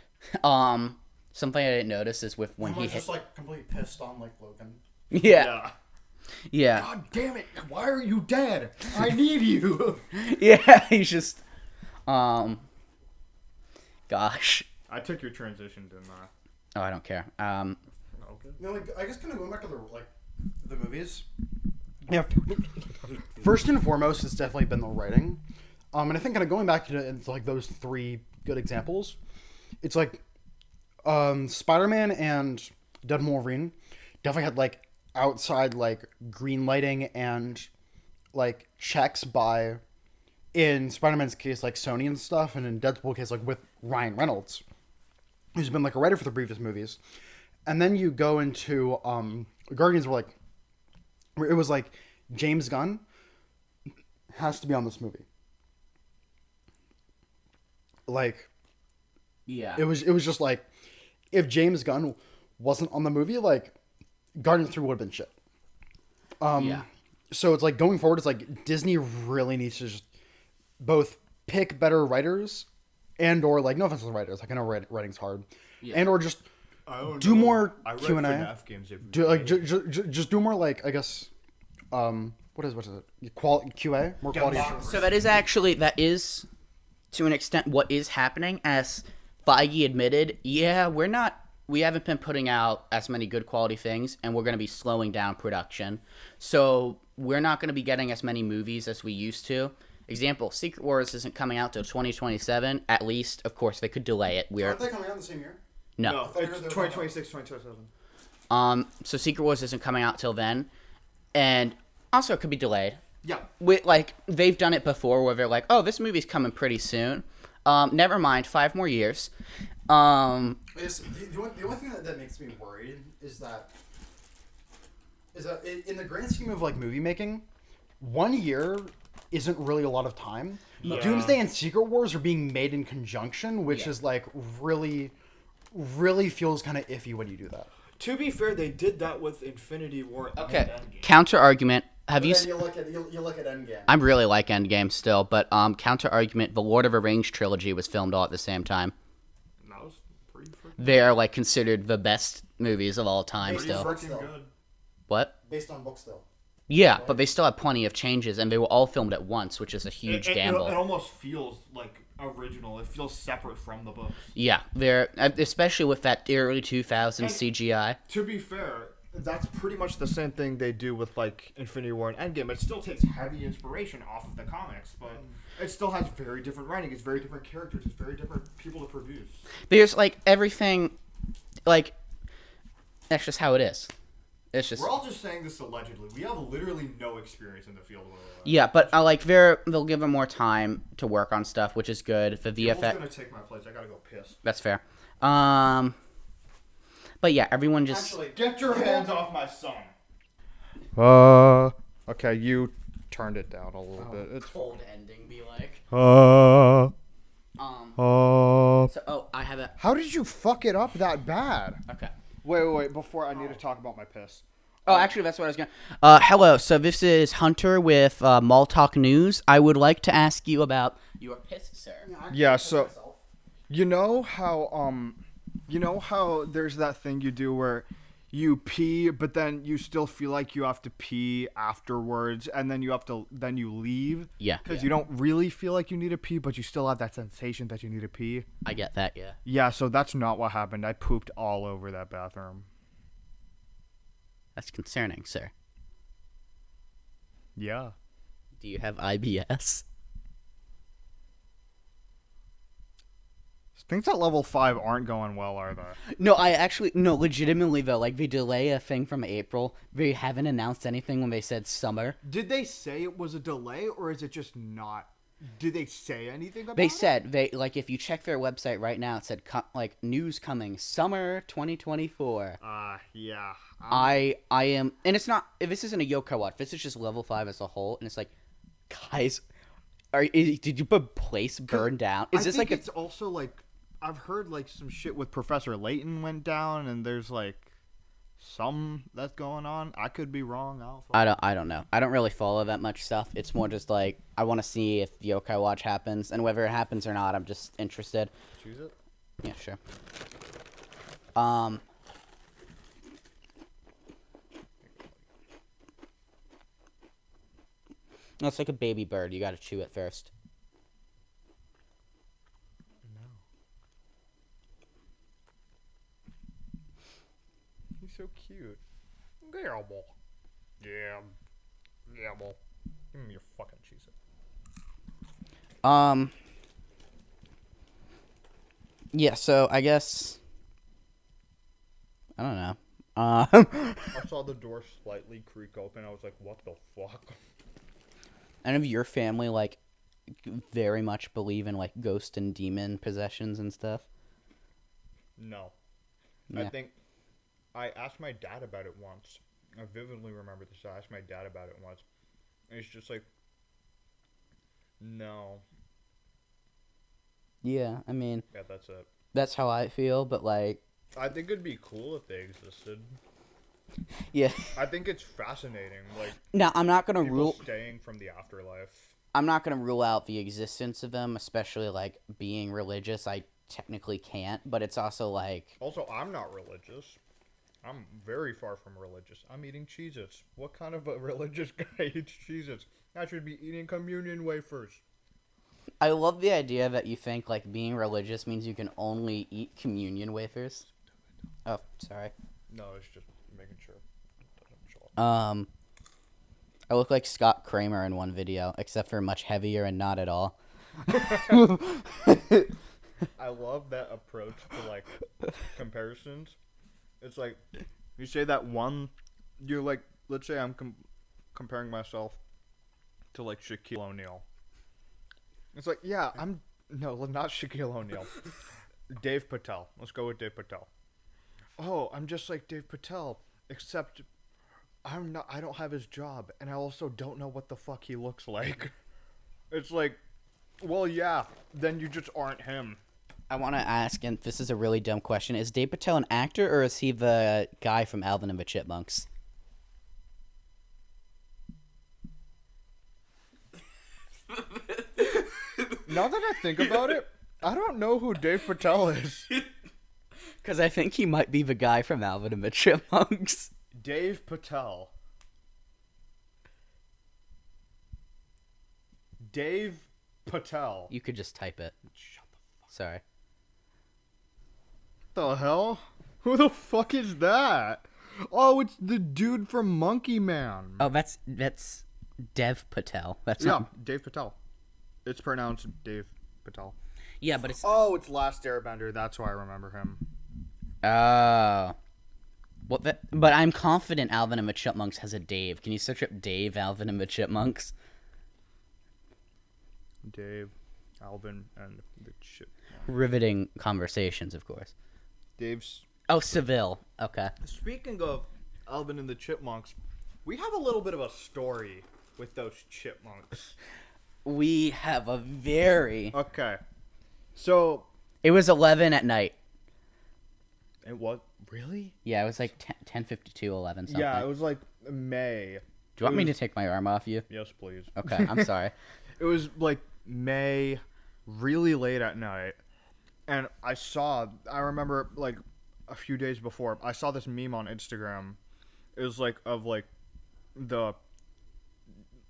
Something I didn't notice is with when he hit... just, like, completely pissed on, like, Logan. Yeah. Yeah. God damn it! Why are you dead? I need you. Yeah, he's just... Gosh. I took your transition, didn't I? Oh, I don't care. Okay. You know, like, I guess kind of going back to the movies. Yeah. First and foremost, it's definitely been the writing. And I think kind of going back to like those 3 good examples, it's like Spider-Man and Deadpool and Wolverine definitely had like outside like green lighting and like checks by, in Spider-Man's case, like Sony and stuff, and in Deadpool's case, like with Ryan Reynolds, who's been like a writer for the previous movies. And then you go into Guardians, where it was like James Gunn has to be on this movie. Like, yeah, it was just like, if James Gunn wasn't on the movie, like, Guardians 3 would have been shit. Yeah. So it's like, going forward, it's like Disney really needs to just both pick better writers and or, like, no offense to the writers, like, I know writing's hard, and or just do more Q&A. Just do more, like, I guess, what is it? QA? More quality assurance. So that is to an extent what is happening, as Feige admitted. Yeah, we haven't been putting out as many good quality things, and we're going to be slowing down production. So we're not going to be getting as many movies as we used to. example, Secret Wars isn't coming out till 2027. At least, of course, they could delay it. Aren't they coming out in the same year? No. It's 2026, 2027. So Secret Wars isn't coming out till then, and also it could be delayed. Yeah. They've done it before where they're like, oh, this movie's coming pretty soon. Never mind, 5 more years. The only thing that makes me worried is that in the grand scheme of like movie making, 1 year isn't really a lot of time. Yeah. Doomsday and Secret Wars are being made in conjunction, which is like really, really feels kind of iffy when you do that. To be fair, they did that with Infinity War. Okay. Counter argument. Have you? You look at Endgame. I really like Endgame still, but counter argument. The Lord of the Rings trilogy was filmed all at the same time. That was pretty freaking They are like considered the best movies of all time still. good. What? Based on books, though. Yeah, but they still have plenty of changes, and they were all filmed at once, which is a huge gamble. It almost feels like original. It feels separate from the books. Yeah, they're especially with that early 2000s CGI. To be fair, that's pretty much the same thing they do with like Infinity War and Endgame. It still takes heavy inspiration off of the comics, but it still has very different writing. It's very different characters. It's very different people to produce. There's like everything, like that's just how it is. It's just We're all just saying this allegedly. We have literally no experience in the field. yeah, but they'll give them more time to work on stuff, which is good. The People's VFX. gonna take my place. I gotta go piss. That's fair. But yeah, everyone just. Actually, get your hands off my son. Okay, you turned it down a little bit. It's Cold ending, be like. So, I have a. how did you fuck it up that bad? Okay. Wait, before I need to talk about my piss. Oh, actually, that's what I was going to... hello, so this is Hunter with MallTalk News. I would like to ask you about your piss, sir. Yeah, so you know how there's that thing you do where you pee, but then you still feel like you have to pee afterwards, and then you leave. Yeah. Because you don't really feel like you need to pee, but you still have that sensation that you need to pee. I get that, yeah. Yeah, so that's not what happened. I pooped all over that bathroom. That's concerning, sir. Yeah. Do you have IBS? Things at level 5 aren't going well, are they? No, legitimately, though, like, they delay a thing from April. They haven't announced anything when they said summer. Did they say it was a delay, or is it just not? Did they say anything about it? They said, if you check their website right now, it said, news coming, summer 2024. Yeah. I am, and it's not, if this isn't a Yoko watch, this is just level 5 as a whole, and it's like, guys, did you put place burn down? Is this like it's also like, I've heard like some shit with Professor Layton went down, and there's like some that's going on. I could be wrong. I don't know. I don't really follow that much stuff. It's more just like I want to see if the Yokai Watch happens, and whether it happens or not, I'm just interested. Choose it. Yeah, sure. No, it's like a baby bird. You got to chew it first. He's so cute. Gamble. Yeah. Gamble. Give me your fucking cheese. Yeah, so I guess I don't know. I saw the door slightly creak open. I was like, what the fuck? Any of your family like very much believe in like ghost and demon possessions and stuff? No. Yeah. I think I asked my dad about it once. I vividly remember this. I asked my dad about it once. And he's just like, no. Yeah, I mean, Yeah, that's it. that's how I feel, but like, I think it'd be cool if they existed. yeah. I think it's fascinating. Like, Now, I'm not gonna people rule. staying from the afterlife. I'm not gonna rule out the existence of them, especially like being religious. I technically can't, but it's also like, Also, I'm not religious. I'm very far from religious. I'm eating Cheez-Its. What kind of a religious guy eats Cheez-Its? I should be eating communion wafers. I love the idea that you think like being religious means you can only eat communion wafers. Oh, sorry. No, it's just making sure it doesn't show up. I look like Scott Kramer in one video, except for much heavier and not at all. I love that approach to like comparisons. It's like you say that one, you're like, let's say I'm comparing myself to like Shaquille O'Neal. It's like, yeah, no, not Shaquille O'Neal. Dave Patel. Let's go with Dave Patel. Oh, I'm just like Dave Patel, except I don't have his job, and I also don't know what the fuck he looks like. It's like, well, yeah, then you just aren't him. I want to ask, and this is a really dumb question, is Dave Patel an actor, or is he the guy from Alvin and the Chipmunks? Now that I think about it, I don't know who Dave Patel is. Because I think he might be the guy from Alvin and the Chipmunks. Dave Patel. Dave Patel. You could just type it. Shut the fuck. Sorry. The hell? Who the fuck is that? Oh, it's the dude from Monkey Man. Oh, that's Dev Patel. That's Yeah, not... Dave Patel. It's pronounced Dave Patel. Yeah, but it's... Oh, it's Last Airbender. That's why I remember him. Oh. But I'm confident Alvin and the Chipmunks has a Dave. Can you search up Dave, Alvin and the Chipmunks? Dave, Alvin, and the Chip. Riveting conversations, of course. Dave's... Oh, Seville. Okay. Speaking of Alvin and the Chipmunks, we have a little bit of a story with those chipmunks. We have a very... Okay. So... It was 11 at night. It was... Really? Yeah, it was like 10:52, 11 something. Yeah, it was like May. Do you want me to take my arm off you? Yes, please. Okay, I'm sorry. It was like May, really late at night. And I remember like a few days before, I saw this meme on Instagram. It was like of like the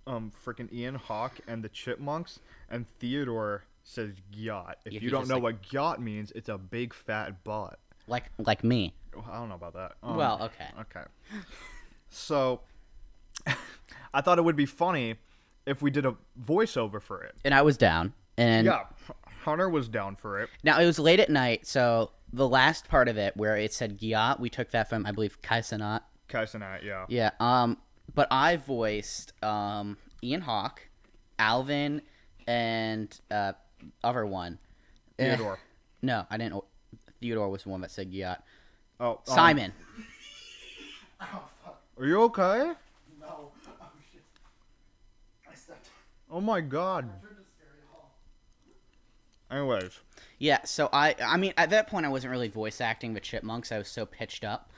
freaking Ian Hawke and the Chipmunks, and Theodore says yacht. If Yeah, you he don't just, know like- what yacht means, it's a big fat butt. Like me. I don't know about that. Well, okay. Okay. So I thought it would be funny if we did a voiceover for it. And I was down. And Yeah, Hunter was down for it. now it was late at night, so the last part of it where it said yacht, we took that from, I believe, Kaisenat. Kaisenat, yeah. Yeah. But I voiced Ian Hawke, Alvin, and other one. Theodore. No, I didn't. Theodore was the one that said yacht. Oh, Simon. Oh, fuck. Are you okay? No. Oh, shit. I stepped. Oh my god. I turned to scary hall. Anyways, Yeah, so I mean, at that point, I wasn't really voice acting the Chipmunks. I was so pitched up.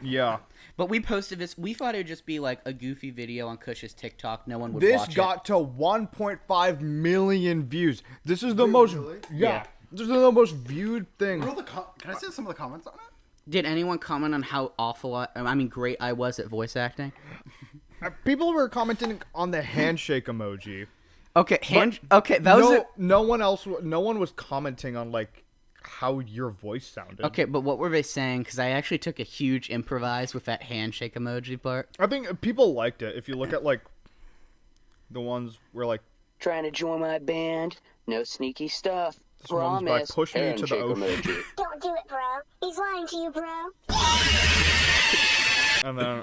yeah. But we posted this. We thought it would just be like a goofy video on Kush's TikTok. No one would This watch got to 1.5 million views. This is the most. really? Yeah. This is the most viewed thing. Can I see some of the comments on it? it. Did anyone comment on how awful great I was at voice acting? People were commenting on the handshake emoji. Okay, okay, that was No one was commenting on like how your voice sounded. Okay, but what were they saying? Because I actually took a huge improvise with that handshake emoji part. I think people liked it. If you look at like the ones where like Trying to join my band? No sneaky stuff. this one's like Promise. push me into the Handshake ocean, emoji. Don't do it, bro. He's lying to you, bro. and then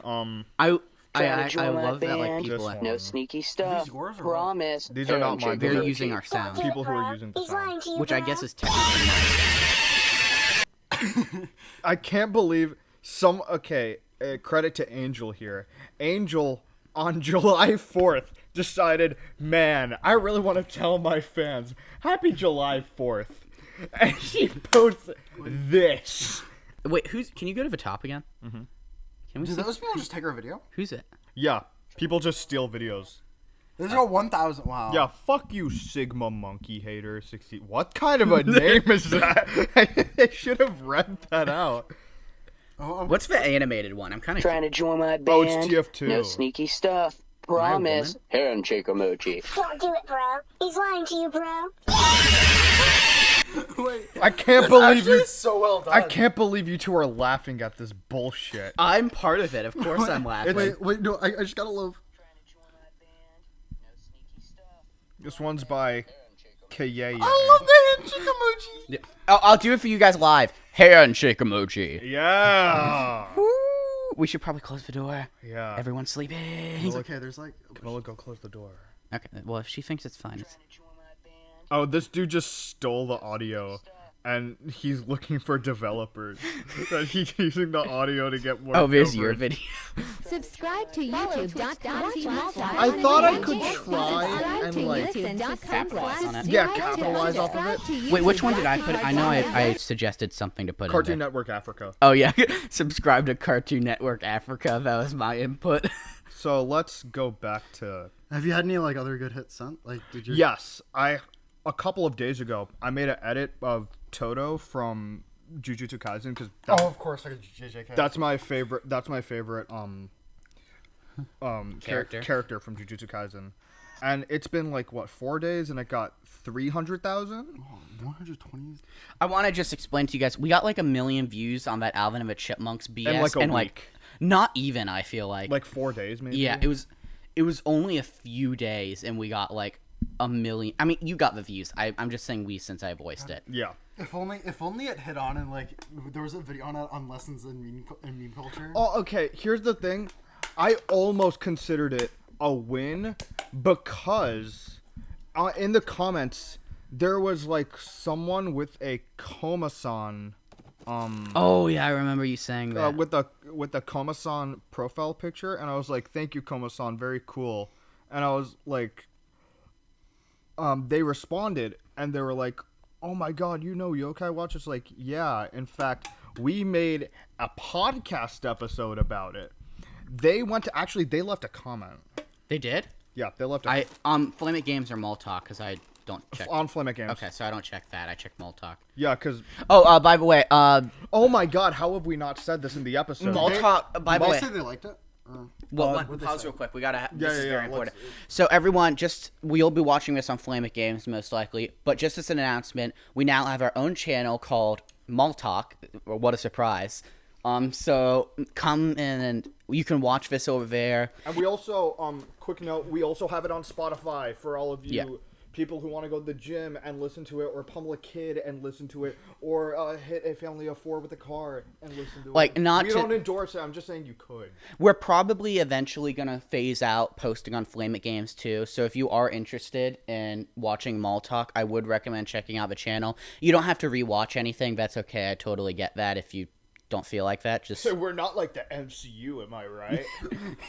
Trying to join my love that like band? people This one. No sneaky stuff. These yours or what? Promise. These are not mine. Handshake These They're are- emoji. using our Don't sound, do People it, who are bro. using the He's sound. lying to you, which I bro. guess is technically mine. I can't believe credit to Angel here. Angel on July 4th decided, man, I really want to tell my fans, happy July 4th. And she posts this. Wait, can you go to the top again? Mm-hmm. Can we Do see? those people just take our video? Who's it? Yeah, people just steal videos. There's got 1,000. Wow. Yeah, fuck you, Sigma Monkey Hater 60. What kind of a name is that? I should have read that out. Oh, What's the animated one? I'm kind of. Trying to join my band? Oh, it's TF2. No sneaky stuff. Am I a Promise. Handshake emoji. Don't do it, bro. He's lying to you, bro. wait. I can't believe you. So well done. I can't believe you two are laughing at this bullshit. I'm part of it. Of course, I'm laughing. Wait, no, I just gotta love. This one's by Kayaya. Yeah. I'll do it for you guys live. Handshake emoji. Yeah. We should probably close the door. Yeah. Everyone's sleeping. It's okay. There's like. Camilla, go close the door. Okay, well, if she thinks it's fine. Oh, this dude just stole the audio, and he's looking for developers. That he's using the audio to get more. Oh, there's your coverage. video. Subscribe to YouTube.com/MallTalk. I thought I could try and like. Capitalize on it. Yeah, capitalize off of it. Wait, which one did I put? I know I suggested something to put Cartoon in there. Network Africa. Oh, yeah. Subscribe to Cartoon Network Africa. That was my input. So let's go back to. Have you had any like other good hits, son? Like, did you? Yes, a couple of days ago I made an edit of Toto from Jujutsu Kaisen because Oh, of course, like JJK. that's my favorite. That's my favorite Character. character from Jujutsu Kaisen, and it's been like what 4 days, and it got 300,000. 120. I want to just explain to you guys. We got like 1 million views on that Alvin and the Chipmunks BS, And, like, a like week. not even. I feel like Like 4 days, maybe. yeah, it was only a few days, and we got like 1 million. I mean, you got the views. I'm just saying we since I voiced it. Yeah. If only it hit on and like there was a video on lessons in meme culture. Oh, okay. Here's the thing. I almost considered it a win because in the comments there was like someone with a Komasan Oh yeah, I remember you saying that. with the Komasan profile picture, and I was like, "Thank you, Komasan, very cool." And I was like, they responded and they were like, "Oh my god, you know Yokai Watch?" It's like, yeah. In fact, we made a podcast episode about it. They left a comment. They did. Yeah, they left a Flaming Games or MallTalk because I don't check. on Flamin' Games. Okay, so I don't check that. I check MallTalk. Yeah, because Oh, by the way, oh my god, how have we not said this in the episode? MallTalk. By the Did way, they say they liked it? pause real quick. We gotta. Yeah, This is yeah, very yeah, important. So everyone, we'll be watching this on Flaming Games most likely. But just as an announcement, we now have our own channel called MallTalk. Or what a surprise! So come in and you can watch this over there. And we also, quick note, we also have it on Spotify for all of you Yeah. people who want to go to the gym and listen to it, or pummel a kid and listen to it, or hit a family of 4 with a car and listen to Like, it. not we to- don't endorse it. I'm just saying you could. We're probably eventually gonna phase out posting on Flame It Games too. So if you are interested in watching MallTalk, I would recommend checking out the channel. You don't have to rewatch anything. That's okay. I totally get that. If you don't feel like that, just So we're not like the MCU, am I right?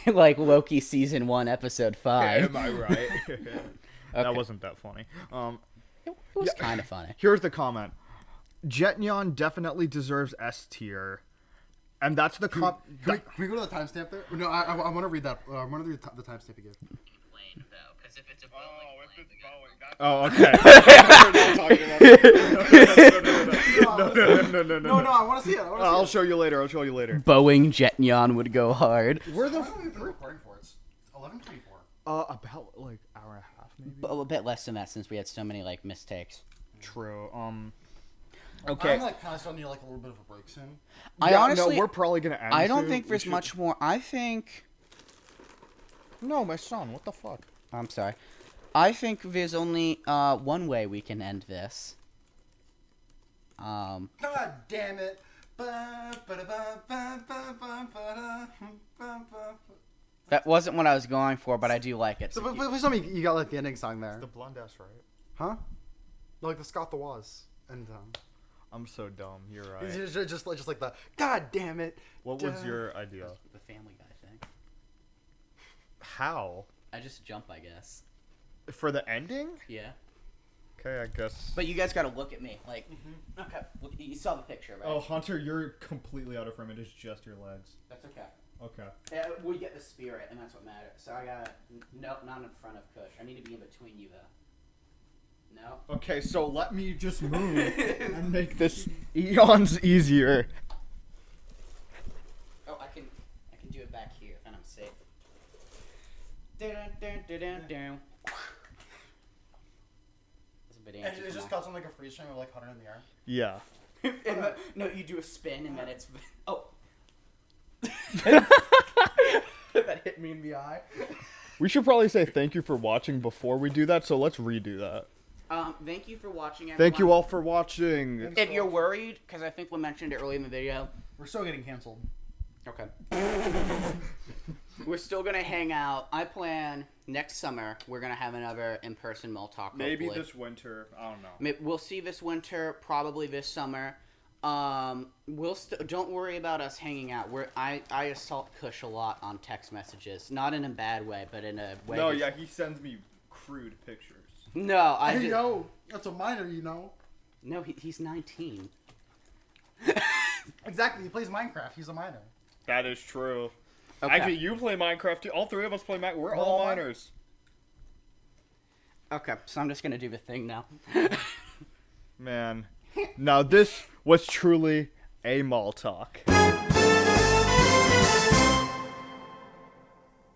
like Loki season 1 episode 5. Am I right? That wasn't that funny. It was kind of funny. Here's the comment. Jetnyon definitely deserves S tier. And that's the Can we go to the timestamp there? No, I want to read that. I want to read the timestamp again. Oh, okay. No, No, I want to see it. I'll show you later. Boeing Jetnyon would go hard. Where the? How long have we been recording for? It's 11:24. About like hour and a half, maybe. But a bit less than that since we had so many like mistakes. True. Okay. I'm like kind of starting to need like a little bit of a break soon. I honestly, no, we're probably gonna end. I don't soon. think We there's should- much more. I think. No, my son. What the fuck? I'm sorry. I think there's only one way we can end this. God damn it. That wasn't what I was going for, but I do like it. So, but please tell me you got like the ending song there, The blonde ass, right? huh? Like the Scott the Waz and I'm so dumb. You're right. it's just like the God damn it. What was your idea? The Family Guy thing. How? I just jump, I guess. For the ending? Yeah. Okay, I guess. But you guys gotta look at me. Like, okay, look, you saw the picture, right? Oh, Hunter, you're completely out of frame. It is just your legs. That's okay. Okay. Yeah, we get the spirit, and that's what matters. So I gotta, no, not in front of Kush. I need to be in between you, though. No? Okay, so let me just move and make this eons easier. Oh, I can do it back here, and I'm safe. Dun-dun-dun-dun-dun-dun. That's a bit And anxious. it just cuts on like a freeze frame of like 100 in the air. Yeah. No, you do a spin, and then it's... Oh. That hit me in the eye. We should probably say thank you for watching before we do that, so let's redo that. Thank you for watching, everyone. Thank you all for watching. If you're worried, because I think we mentioned it earlier in the video. We're still getting canceled. Okay. We're still gonna hang out. I plan next summer we're gonna have another in-person MallTalk. Maybe hopefully. this winter. I don't know. We'll see this winter, probably this summer. Don't worry about us hanging out. I assault Kush a lot on text messages, not in a bad way, but in a way. No, yeah, he sends me crude pictures. No, Hey, yo, that's a minor, you know. No, he's 19. Exactly. He plays Minecraft. He's a minor. That is true. Okay. Actually, you play Minecraft too. All three of us play Minecraft. We're all minors. Okay, so I'm just gonna do the thing now. Man. Now this was truly a MallTalk.